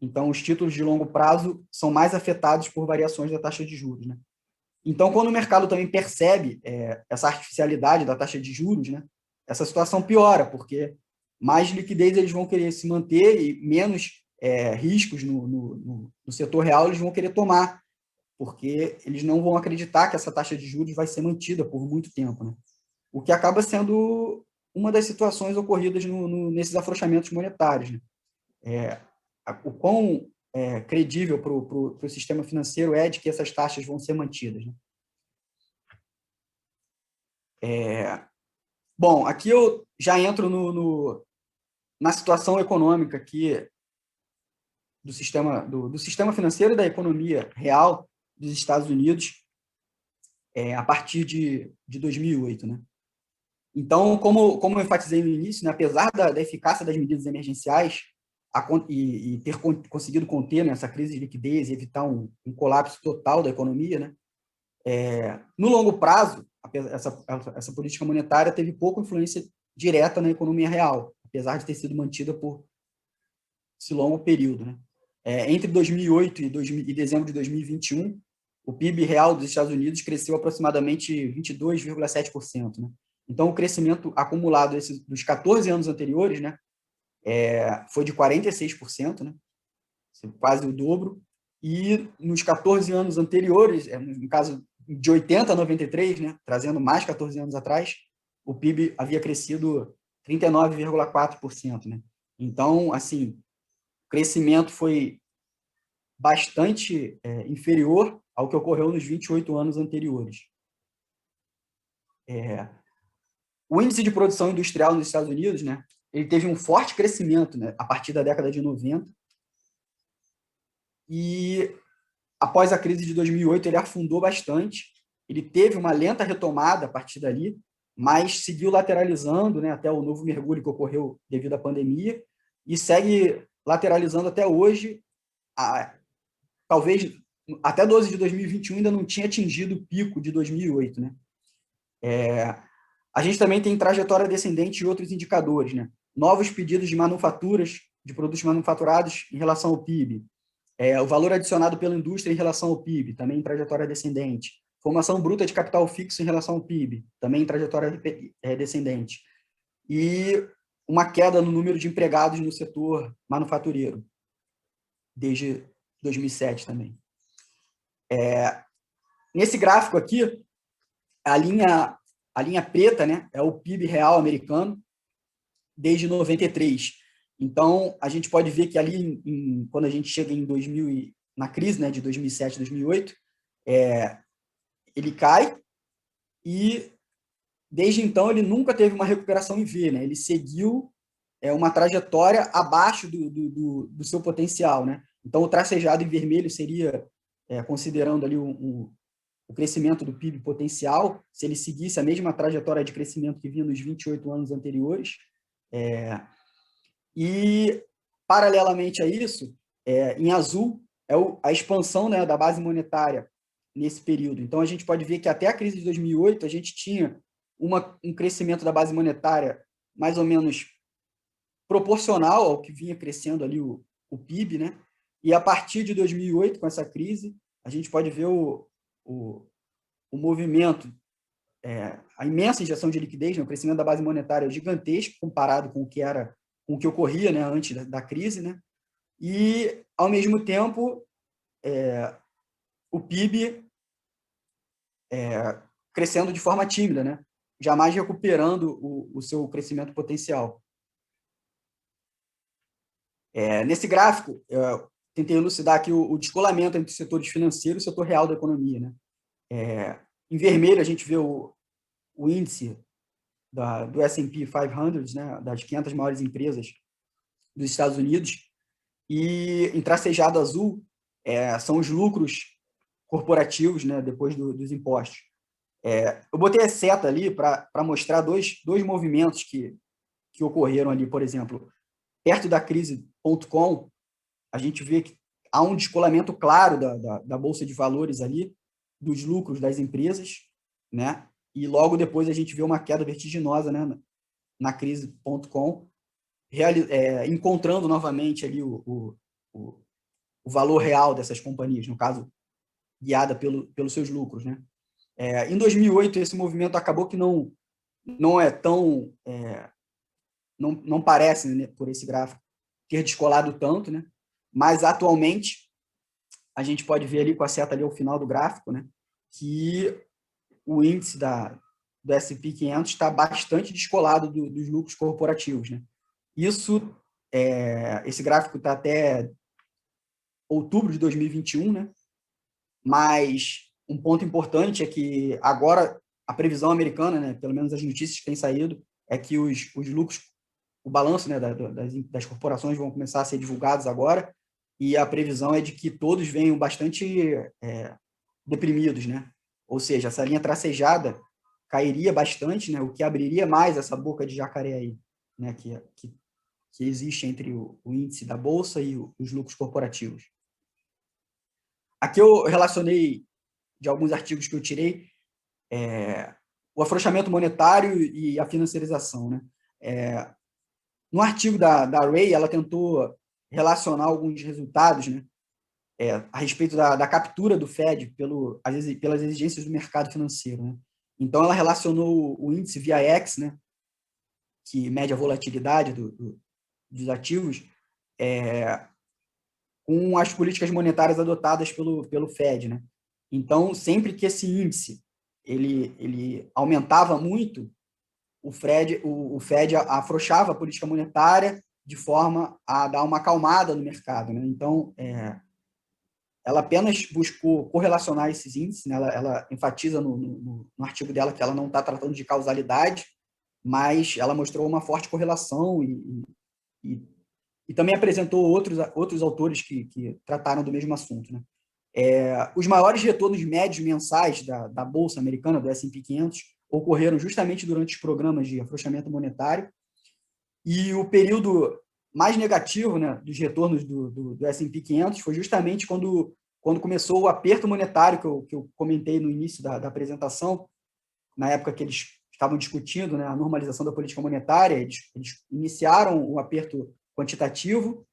então os títulos de longo prazo são mais afetados por variações da taxa de juros, né? Então, quando o mercado também percebe essa artificialidade da taxa de juros, né, essa situação piora, porque mais liquidez eles vão querer se manter e menos riscos no setor real eles vão querer tomar, porque eles não vão acreditar que essa taxa de juros vai ser mantida por muito tempo, né? O que acaba sendo uma das situações ocorridas nesses afrouxamentos monetários, né? O quão credível para o sistema financeiro é de que essas taxas vão ser mantidas, né? Bom, aqui eu já entro na situação econômica aqui do sistema financeiro e da economia real dos Estados Unidos a partir de 2008, né? Então, como eu enfatizei no início, né, apesar da eficácia das medidas emergenciais e ter conseguido conter, né, essa crise de liquidez e evitar um colapso total da economia, né, no longo prazo, essa política monetária teve pouca influência direta na economia real, apesar de ter sido mantida por esse longo período, né? Entre 2008 e dezembro de 2021, o PIB real dos Estados Unidos cresceu aproximadamente 22,7%, né? Então, o crescimento acumulado dos 14 anos anteriores, né, foi de 46%, né, quase o dobro, e nos 14 anos anteriores, no caso de 80 a 93, né, trazendo mais 14 anos atrás, o PIB havia crescido 39,4%, né? Então, assim, o crescimento foi bastante inferior ao que ocorreu nos 28 anos anteriores. O índice de produção industrial nos Estados Unidos, né, ele teve um forte crescimento, né, a partir da década de 90, e após a crise de 2008 ele afundou bastante, ele teve uma lenta retomada a partir dali, mas seguiu lateralizando, né, até o novo mergulho que ocorreu devido à pandemia, e segue lateralizando até hoje, talvez até 12 de 2021 ainda não tinha atingido o pico de 2008, né? A gente também tem trajetória descendente e outros indicadores, né? Novos pedidos de manufaturas, de produtos manufaturados em relação ao PIB, o valor adicionado pela indústria em relação ao PIB, também em trajetória descendente, formação bruta de capital fixo em relação ao PIB, também em trajetória descendente, e uma queda no número de empregados no setor manufatureiro, desde 2007 também. Nesse gráfico aqui, a linha preta, né, é o PIB real americano desde 93. Então, a gente pode ver que ali, quando a gente chega em 2000, na crise, né, de 2007, 2008, ele cai e, desde então, ele nunca teve uma recuperação em V, né? Ele seguiu uma trajetória abaixo do seu potencial, né? Então, o tracejado em vermelho seria, considerando ali o crescimento do PIB potencial, se ele seguisse a mesma trajetória de crescimento que vinha nos 28 anos anteriores. E, paralelamente a isso, em azul, a expansão, né, da base monetária nesse período. Então, a gente pode ver que até a crise de 2008, a gente tinha um crescimento da base monetária mais ou menos proporcional ao que vinha crescendo ali o PIB, né? E a partir de 2008, com essa crise, a gente pode ver o movimento, a imensa injeção de liquidez, né? O crescimento da base monetária gigantesco comparado com o que ocorria, né, antes da crise, né? E, ao mesmo tempo, o PIB crescendo de forma tímida, né? Jamais recuperando o seu crescimento potencial. Nesse gráfico, eu tentei elucidar aqui o descolamento entre os setores financeiros e o setor real da economia, né? Em vermelho, a gente vê o índice do S&P 500, né, das 500 maiores empresas dos Estados Unidos, e em tracejado azul são os lucros corporativos, né, depois dos impostos. Eu botei a seta ali para mostrar dois movimentos que ocorreram ali, por exemplo, perto da crise.com, a gente vê que há um descolamento claro da Bolsa de Valores ali, dos lucros das empresas, né? E logo depois a gente vê uma queda vertiginosa, né, na crise.com, encontrando novamente ali o valor real dessas companhias, no caso, guiada pelos seus lucros, né? Em 2008, esse movimento acabou que não é tão... não parece, né, por esse gráfico, ter descolado tanto, né? Mas, atualmente, a gente pode ver ali com a seta ali ao final do gráfico, né, que o índice do S&P 500 está bastante descolado dos lucros corporativos, né? Esse gráfico está até outubro de 2021, né? Mas um ponto importante é que agora a previsão americana, né, pelo menos as notícias que têm saído, é que os lucros, o balanço, né, das corporações vão começar a ser divulgados agora, e a previsão é de que todos venham bastante deprimidos, né? Ou seja, essa linha tracejada cairia bastante, né, o que abriria mais essa boca de jacaré aí, né, que existe entre o índice da Bolsa e os lucros corporativos. Aqui eu relacionei, de alguns artigos que eu tirei, o afrouxamento monetário e a financiarização, né? No artigo da Ray, ela tentou relacionar alguns resultados, né, a respeito da captura do Fed pelas exigências do mercado financeiro, né? Então, ela relacionou o índice VIX, né, que mede a volatilidade dos ativos, com as políticas monetárias adotadas pelo Fed, né? Então, sempre que esse índice ele aumentava muito, o Fed afrouxava a política monetária de forma a dar uma acalmada no mercado, né? Então, ela apenas buscou correlacionar esses índices, né? Ela enfatiza no artigo dela que ela não está tratando de causalidade, mas ela mostrou uma forte correlação e também apresentou outros autores que trataram do mesmo assunto, né? Os maiores retornos médios mensais da Bolsa Americana, do S&P 500, ocorreram justamente durante os programas de afrouxamento monetário, e o período mais negativo, né, dos retornos do S&P 500 foi justamente quando começou o aperto monetário que eu comentei no início da apresentação, na época que eles estavam discutindo, né, a normalização da política monetária. Eles iniciaram o aperto quantitativo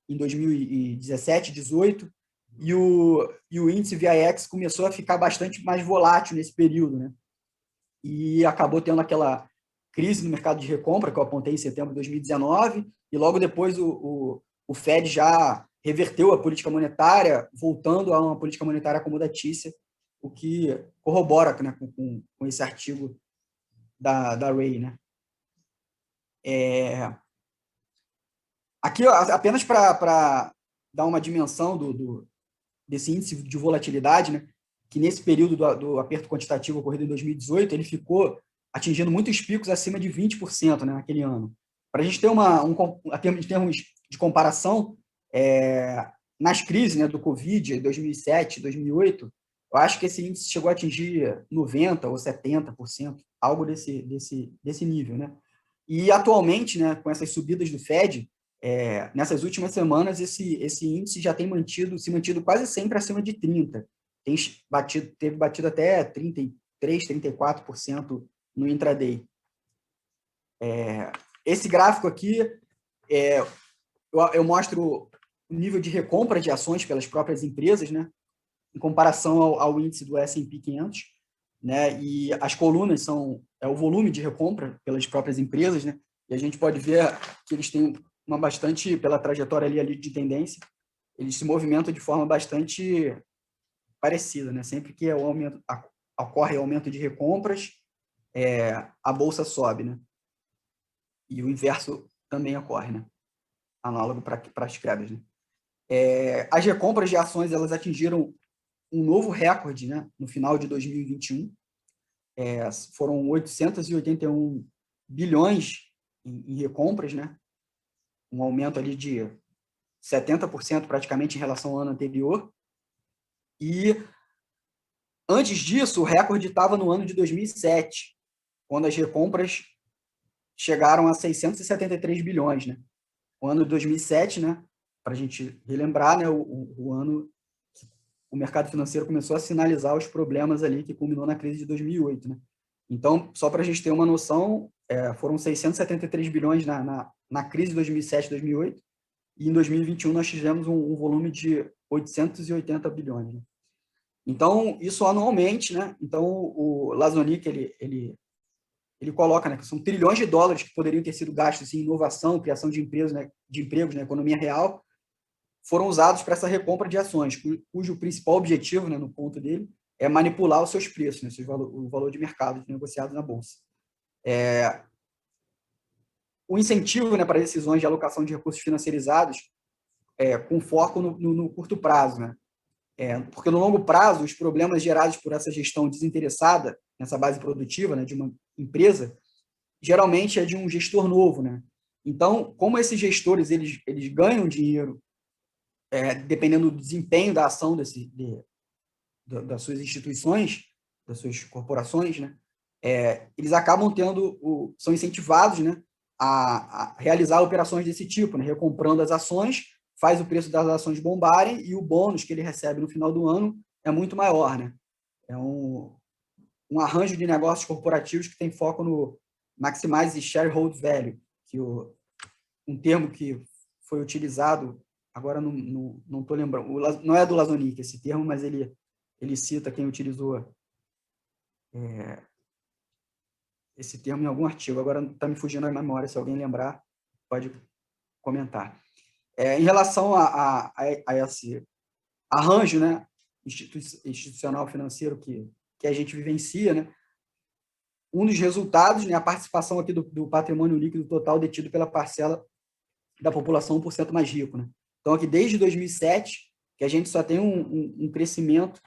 em 2017, 2018, e o índice VIX começou a ficar bastante mais volátil nesse período, né? E acabou tendo aquela crise no mercado de recompra que eu apontei em setembro de 2019, e logo depois o Fed já reverteu a política monetária, voltando a uma política monetária acomodatícia, o que corrobora, né, com esse artigo da Ray, né? Aqui, apenas para dar uma dimensão desse índice de volatilidade, né, que nesse período do aperto quantitativo ocorrido em 2018, ele ficou atingindo muitos picos acima de 20%, né, naquele ano. Para a gente ter em termos de comparação, nas crises, né, do Covid, 2007, 2008, eu acho que esse índice chegou a atingir 90% ou 70%, algo desse nível, né? E, atualmente, né, com essas subidas do Fed, nessas últimas semanas, esse índice já tem se mantido quase sempre acima de 30%. Teve batido até 33%, 34% no intraday. Esse gráfico aqui, eu mostro o nível de recompra de ações pelas próprias empresas, né, em comparação ao índice do S&P 500, né, e as colunas são o volume de recompra pelas próprias empresas, né, e a gente pode ver que eles têm pela trajetória ali de tendência, eles se movimentam de forma bastante parecida, né? Sempre que ocorre aumento de recompras, a bolsa sobe, né? E o inverso também ocorre, né? Análogo para as quedas, né? As recompras de ações, elas atingiram um novo recorde, né, no final de 2021. Foram 881 bilhões em recompras, né? Um aumento ali de 70% praticamente em relação ao ano anterior. E antes disso, o recorde estava no ano de 2007, quando as recompras chegaram a 673 bilhões, né? O ano de 2007, né, para a gente relembrar, né, o ano que o mercado financeiro começou a sinalizar os problemas ali que culminou na crise de 2008, né? Então, só para a gente ter uma noção, foram 673 bilhões na crise de 2007, 2008, e em 2021 nós tivemos um volume de 880 bilhões. Né? Então, isso anualmente, né? Então, o Lazonick, ele coloca, né, que são trilhões de dólares que poderiam ter sido gastos assim, em inovação, criação de empregos na economia real, foram usados para essa recompra de ações, cujo principal objetivo, né, no ponto dele, é manipular os seus preços, né, o valor de mercado negociado na Bolsa. O incentivo, né, para decisões de alocação de recursos financiarizados com foco no curto prazo, né? Porque no longo prazo, os problemas gerados por essa gestão desinteressada, nessa base produtiva, né, de uma empresa, geralmente é de um gestor novo. Né? Então, como esses gestores eles ganham dinheiro dependendo do desempenho da ação das suas instituições, das suas corporações, né? Eles acabam são incentivados, né, a realizar operações desse tipo, né, recomprando as ações, faz o preço das ações bombarem e o bônus que ele recebe no final do ano é muito maior. Né? É um arranjo de negócios corporativos que tem foco no maximize shareholder value, que um termo que foi utilizado, agora não estou lembrando, não é do Lazonick esse termo, mas ele cita quem utilizou esse termo em algum artigo. Agora está me fugindo a memória, se alguém lembrar, pode comentar. Em relação a esse arranjo, né, institucional financeiro que a gente vivencia, né, um dos resultados, né, a participação aqui do patrimônio líquido total detido pela parcela da população 1% mais rico. Né? Então, aqui desde 2007, que a gente só tem um crescimento,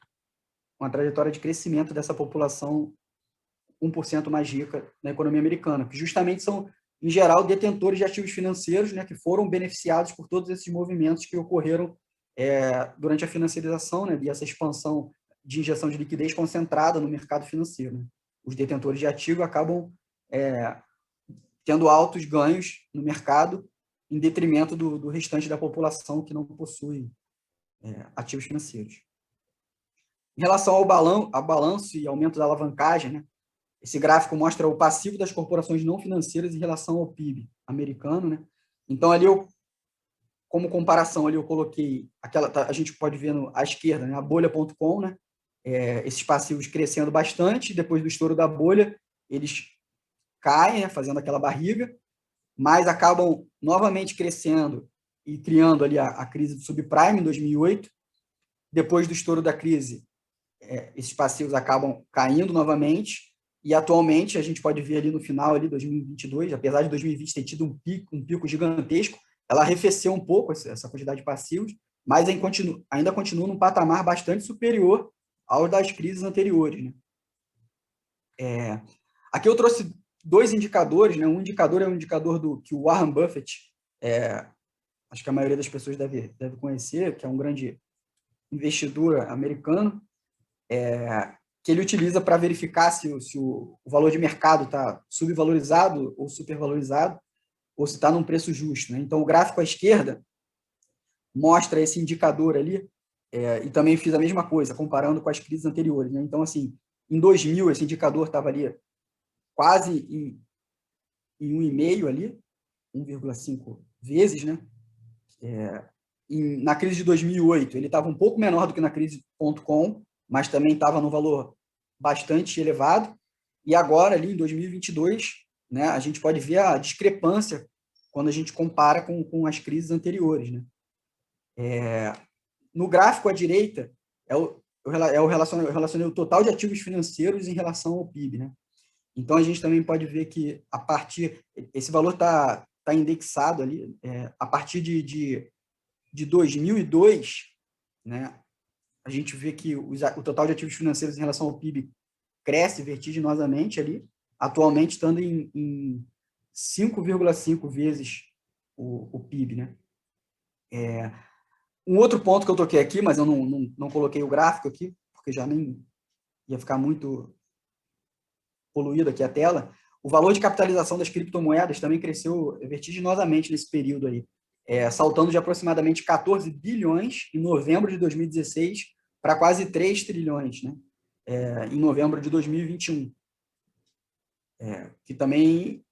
uma trajetória de crescimento dessa população 1% mais rica na economia americana, que justamente são, em geral, detentores de ativos financeiros, né, que foram beneficiados por todos esses movimentos que ocorreram durante a financiarização, né, e essa expansão de injeção de liquidez concentrada no mercado financeiro. Né? Os detentores de ativo acabam tendo altos ganhos no mercado em detrimento do restante da população que não possui ativos financeiros. Em relação ao balanço e aumento da alavancagem, né, esse gráfico mostra o passivo das corporações não financeiras em relação ao PIB americano. Né? Então, ali como comparação, ali eu coloquei, a gente pode ver à esquerda, né, a bolha.com, né, esses passivos crescendo bastante, depois do estouro da bolha, eles caem, né, fazendo aquela barriga, mas acabam novamente crescendo e criando ali a crise do subprime em 2008. Depois do estouro da crise, esses passivos acabam caindo novamente, e atualmente a gente pode ver ali no final, ali 2022, apesar de 2020 ter tido um pico gigantesco, ela arrefeceu um pouco essa quantidade de passivos, mas ainda continua num patamar bastante superior ao das crises anteriores. Né? Aqui eu trouxe dois indicadores. Né? Um indicador é um indicador que o Warren Buffett, acho que a maioria das pessoas deve conhecer, que é um grande investidor americano, que ele utiliza para verificar se o valor de mercado está subvalorizado ou supervalorizado, ou se está num preço justo. Né? Então, o gráfico à esquerda mostra esse indicador ali, e também fiz a mesma coisa, comparando com as crises anteriores. Né? Então, assim, em 2000, esse indicador estava ali quase em 1,5 ali, 1,5 vezes. Né? Na crise de 2008, ele estava um pouco menor do que na crise.com, mas também estava num valor bastante elevado. E agora, ali em 2022, né, a gente pode ver a discrepância quando a gente compara com as crises anteriores. Né? No gráfico à direita, eu relacionei o total de ativos financeiros em relação ao PIB. Né? Então, a gente também pode ver que esse valor está indexado ali, a partir de 2002, né, a gente vê que o total de ativos financeiros em relação ao PIB cresce vertiginosamente ali, atualmente estando em 5,5 vezes o PIB. Né? Um outro ponto que eu toquei aqui, mas eu não coloquei o gráfico aqui, porque já nem ia ficar muito poluído aqui a tela, o valor de capitalização das criptomoedas também cresceu vertiginosamente nesse período aí, saltando de aproximadamente 14 bilhões em novembro de 2016 para quase 3 trilhões, né, em novembro de 2021. que também,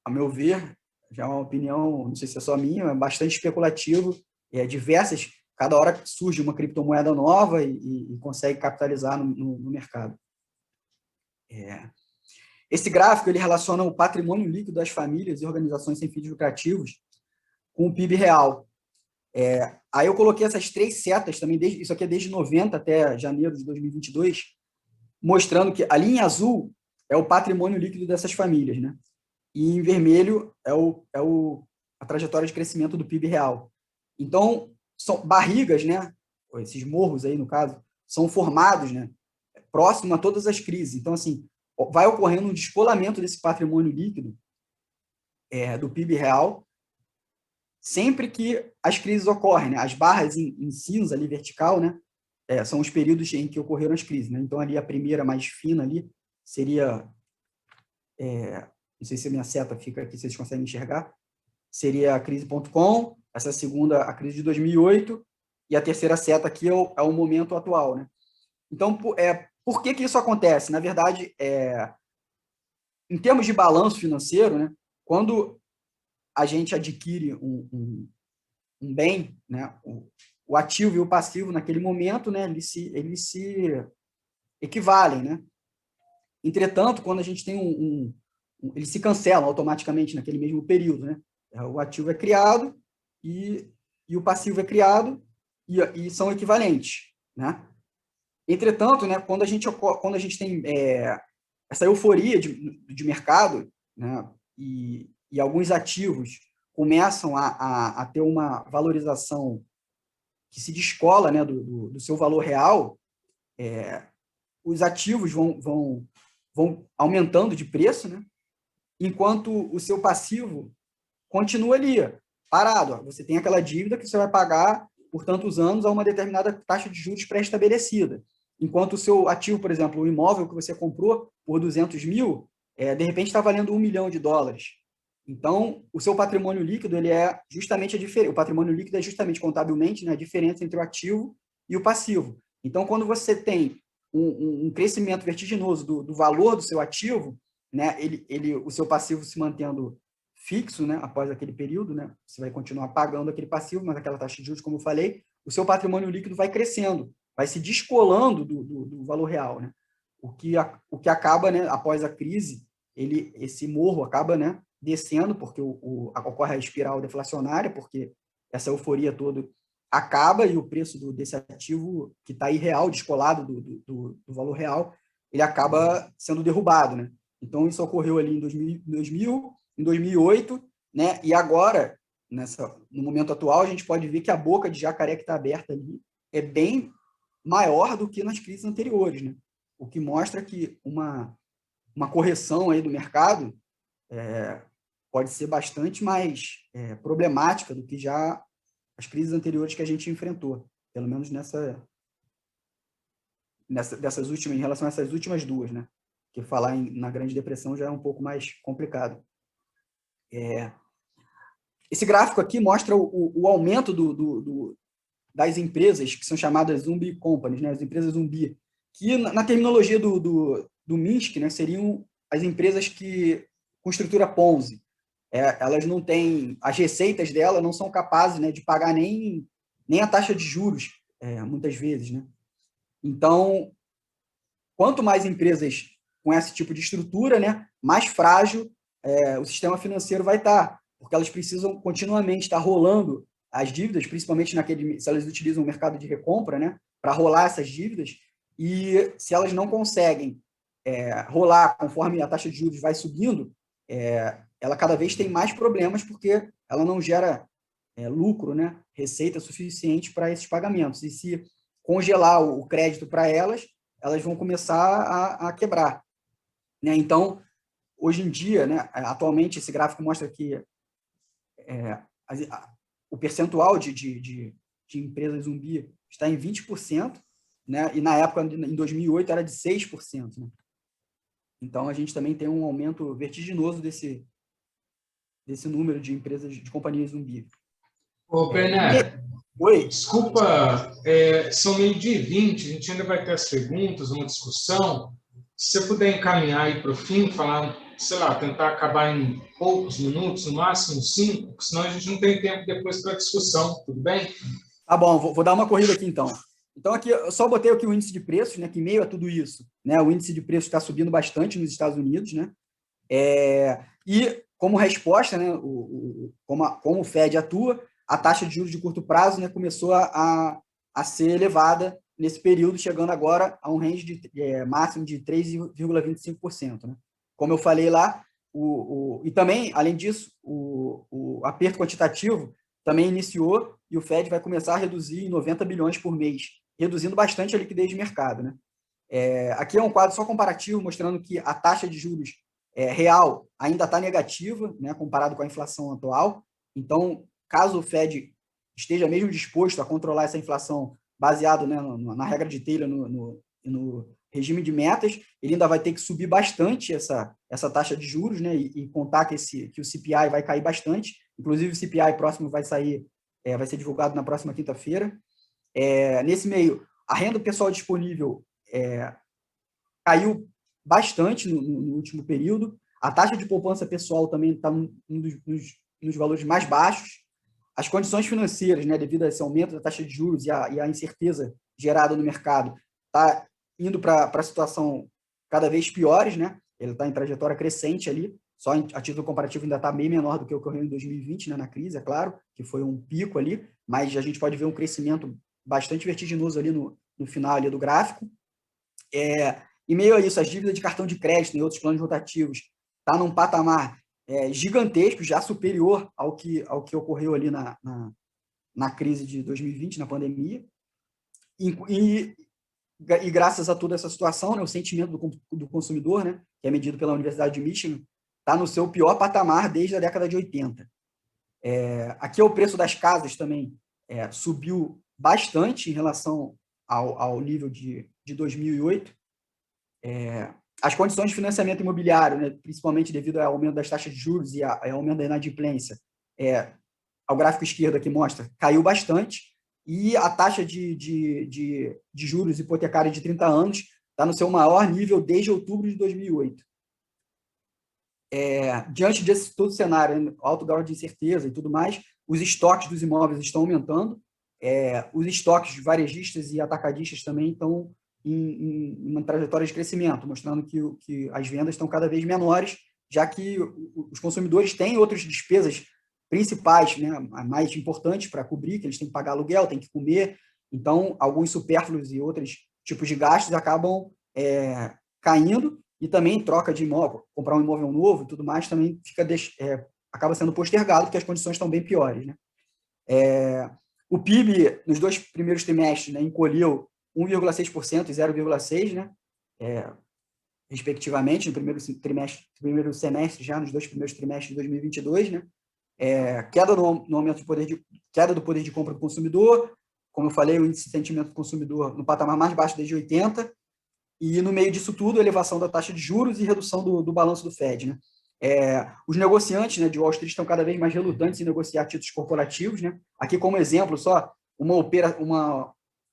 a meu ver, já é uma opinião, não sei se é só minha, é bastante especulativo, diversas, cada hora surge uma criptomoeda nova e consegue capitalizar no mercado. Esse gráfico ele relaciona o patrimônio líquido das famílias e organizações sem fins lucrativos com o PIB real. Aí eu coloquei essas 3 setas também, isso aqui é desde 90 até janeiro de 2022, mostrando que a linha azul é o patrimônio líquido dessas famílias, né? E em vermelho é a trajetória de crescimento do PIB real. Então, são barrigas, né? Esses morros aí, no caso, são formados, né? Próximo a todas as crises. Então, assim, vai ocorrendo um descolamento desse patrimônio líquido do PIB real sempre que as crises ocorrem, né? As barras em cinza ali, vertical, né? São os períodos em que ocorreram as crises, né? Então, ali a primeira mais fina ali seria... não sei se a minha seta fica aqui, vocês conseguem enxergar, seria a crise.com, essa segunda, a crise de 2008, e a terceira seta aqui é o momento atual, né? Então, por que isso acontece? Na verdade, em termos de balanço financeiro, né, quando a gente adquire um bem, né, o ativo e o passivo naquele momento, né, eles se equivalem, né? Entretanto, quando a gente tem eles se cancelam automaticamente naquele mesmo período, né? O ativo é criado e o passivo é criado e são equivalentes, né? Entretanto, né, quando a gente tem essa euforia de mercado, né, e alguns ativos começam a ter uma valorização que se descola, né, do seu valor real, os ativos vão aumentando de preço, né, enquanto o seu passivo continua ali, parado. Você tem aquela dívida que você vai pagar por tantos anos a uma determinada taxa de juros pré-estabelecida. Enquanto o seu ativo, por exemplo, o imóvel que você comprou por 200 mil, de repente está valendo $1 milhão. Então, o seu patrimônio líquido, ele é justamente a diferença. O patrimônio líquido é justamente, contabilmente, né, a diferença entre o ativo e o passivo. Então, quando você tem um crescimento vertiginoso do valor do seu ativo, né, o seu passivo se mantendo fixo, né, após aquele período, né, você vai continuar pagando aquele passivo, mas aquela taxa de juros, como eu falei, o seu patrimônio líquido vai crescendo, vai se descolando do valor real, né, o que acaba, né, após a crise, esse morro acaba, né, descendo, porque ocorre a espiral deflacionária, porque essa euforia toda acaba e o preço desse ativo que está irreal, descolado do valor real, ele acaba sendo derrubado, né. Então, isso ocorreu ali em 2000, em 2008, né? E agora, no momento atual, a gente pode ver que a boca de jacaré que está aberta ali é bem maior do que nas crises anteriores, né? O que mostra que uma correção aí do mercado pode ser bastante mais problemática do que já as crises anteriores que a gente enfrentou, pelo menos dessas últimas, em relação a essas últimas duas, né? Que falar na Grande Depressão já é um pouco mais complicado. Esse gráfico aqui mostra o aumento das empresas que são chamadas zombie companies, né? As empresas zumbi, que na terminologia do Minsky, né, seriam as empresas com estrutura Ponzi. Elas não têm, as receitas dela não são capazes, né, de pagar nem a taxa de juros, muitas vezes, né? Então, quanto mais empresas com esse tipo de estrutura, né, mais frágil o sistema financeiro vai estar, porque elas precisam continuamente estar rolando as dívidas, principalmente se elas utilizam o mercado de recompra, né, para rolar essas dívidas, e se elas não conseguem rolar conforme a taxa de juros vai subindo, ela cada vez tem mais problemas, porque ela não gera lucro, né, receita suficiente para esses pagamentos, e se congelar o crédito para elas vão começar a quebrar, né? Então, hoje em dia, né, atualmente, esse gráfico mostra que o percentual de empresas zumbi está em 20%, né, e na época, em 2008, era de 6%. Né? Então, a gente também tem um aumento vertiginoso desse número de empresas, de companhias zumbi. Ô, Bernardo, oi? Desculpa, são 12h20, a gente ainda vai ter as perguntas, uma discussão. se você puder encaminhar aí para o fim, falar, sei lá, tentar acabar em poucos minutos, no máximo 5, porque senão a gente não tem tempo depois para discussão, tudo bem? Tá bom, vou dar uma corrida aqui então. Então, aqui eu só botei aqui o índice de preços, né, que em meio a tudo isso, né, o índice de preços está subindo bastante nos Estados Unidos, né, e como resposta, né, como o Fed atua, a taxa de juros de curto prazo, né, começou a ser elevada nesse período, chegando agora a um range de máximo de 3,25%. Né? Como eu falei lá, e também, além disso, o aperto quantitativo também iniciou e o Fed vai começar a reduzir em 90 bilhões por mês, reduzindo bastante a liquidez de mercado. Né? Aqui é um quadro só comparativo, mostrando que a taxa de juros real ainda está negativa, né, comparado com a inflação atual. Então, caso o Fed esteja mesmo disposto a controlar essa inflação baseado, né, na regra de Taylor, no regime de metas, ele ainda vai ter que subir bastante essa taxa de juros, né, e contar que o CPI vai cair bastante. Inclusive, o CPI próximo vai ser divulgado na próxima quinta-feira. Nesse meio, a renda pessoal disponível caiu bastante no último período. A taxa de poupança pessoal também está nos valores mais baixos. As condições financeiras, né, devido a esse aumento da taxa de juros e a incerteza gerada no mercado, está indo para a situação cada vez piores, né? Ele está em trajetória crescente ali, só a título comparativo ainda está bem menor do que ocorreu em 2020, né, na crise, é claro, que foi um pico ali, mas a gente pode ver um crescimento bastante vertiginoso ali no final ali do gráfico. Em meio a isso, as dívidas de cartão de crédito e outros planos rotativos está num patamar gigantesco, já superior ao que ocorreu ali na crise de 2020, na pandemia. E graças a toda essa situação, né, o sentimento do consumidor, né, que é medido pela Universidade de Michigan, está no seu pior patamar desde a década de 80. Aqui é o preço das casas também subiu bastante em relação ao nível de 2008. As condições de financiamento imobiliário, né, principalmente devido ao aumento das taxas de juros e ao aumento da inadimplência, ao gráfico esquerdo aqui mostra, caiu bastante, e a taxa de juros hipotecária de 30 anos está no seu maior nível desde outubro de 2008. Diante desse todo cenário, né, alto grau de incerteza e tudo mais, os estoques dos imóveis estão aumentando, os estoques de varejistas e atacadistas também estão em uma trajetória de crescimento, mostrando que as vendas estão cada vez menores, já que os consumidores têm outras despesas principais, né, mais importantes para cobrir, que eles têm que pagar aluguel, têm que comer, então alguns supérfluos e outros tipos de gastos acabam caindo, e também troca de imóvel, comprar um imóvel novo e tudo mais, também acaba sendo postergado, porque as condições estão bem piores. Né? O PIB, nos 2 primeiros trimestres, né, encolheu 1,6% e 0,6%, né, respectivamente, no primeiro semestre, já nos 2 primeiros trimestres de 2022, né, queda no aumento queda do poder de compra do consumidor, como eu falei, o índice de sentimento do consumidor no patamar mais baixo desde 80, e no meio disso tudo, elevação da taxa de juros e redução do balanço do Fed. Né? Os negociantes, né, de Wall Street estão cada vez mais relutantes em negociar títulos corporativos. Né? Aqui, como exemplo, só uma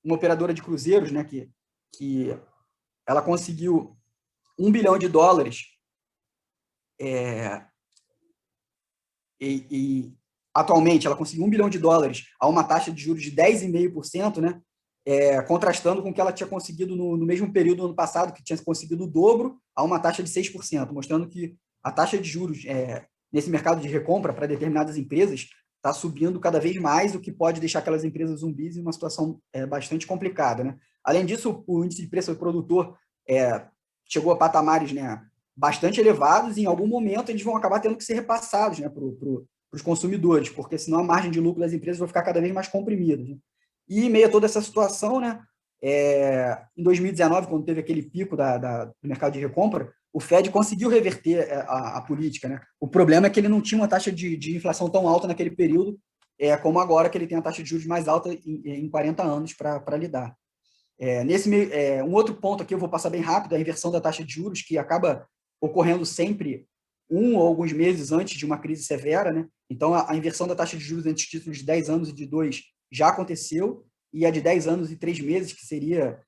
operadora de cruzeiros, né, que ela conseguiu $1 bilhão, e atualmente ela conseguiu $1 bilhão a uma taxa de juros de 10,5%, né, contrastando com o que ela tinha conseguido no mesmo período do ano passado, que tinha conseguido o dobro a uma taxa de 6%, mostrando que a taxa de juros nesse mercado de recompra para determinadas empresas está subindo cada vez mais, o que pode deixar aquelas empresas zumbis em uma situação bastante complicada. Né? Além disso, o índice de preço do produtor chegou a patamares, né, bastante elevados, e em algum momento eles vão acabar tendo que ser repassados, né, para os consumidores, porque senão a margem de lucro das empresas vai ficar cada vez mais comprimida. Né? E em meio a toda essa situação, né, em 2019, quando teve aquele pico do mercado de recompra, o Fed conseguiu reverter a política. Né? O problema é que ele não tinha uma taxa de inflação tão alta naquele período, como agora, que ele tem a taxa de juros mais alta em 40 anos para lidar. Um outro ponto aqui, eu vou passar bem rápido, a inversão da taxa de juros, que acaba ocorrendo sempre ou alguns meses antes de uma crise severa. Né? Então, a inversão da taxa de juros entre títulos de 10 anos e de 2 já aconteceu, e a de 10 anos e 3 meses, que seria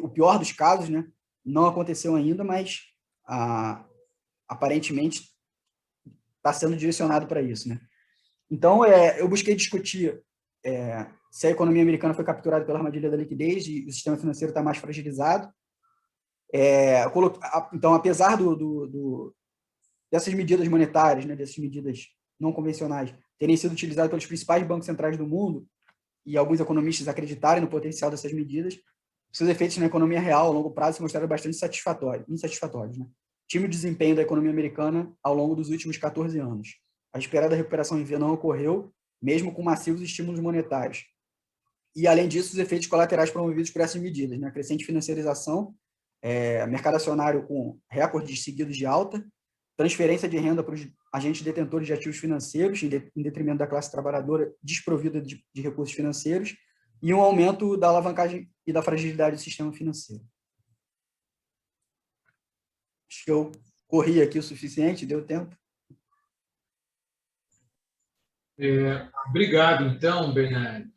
o pior dos casos, né, não aconteceu ainda, mas aparentemente está sendo direcionado para isso, né? Então, eu busquei discutir se a economia americana foi capturada pela armadilha da liquidez e o sistema financeiro está mais fragilizado. Então, apesar dessas medidas monetárias, né, dessas medidas não convencionais, terem sido utilizadas pelos principais bancos centrais do mundo, e alguns economistas acreditarem no potencial dessas medidas, seus efeitos na economia real, a longo prazo, se mostraram bastante insatisfatórios. Né? O tímido desempenho da economia americana ao longo dos últimos 14 anos. A esperada recuperação em V não ocorreu, mesmo com massivos estímulos monetários. E, além disso, os efeitos colaterais promovidos por essas medidas, né? A crescente financiarização, mercado acionário com recordes seguidos de alta, transferência de renda para os agentes detentores de ativos financeiros, em detrimento da classe trabalhadora desprovida de recursos financeiros, e um aumento da alavancagem e da fragilidade do sistema financeiro. Acho que eu corri aqui o suficiente, deu tempo. Obrigado, então, Bernardo.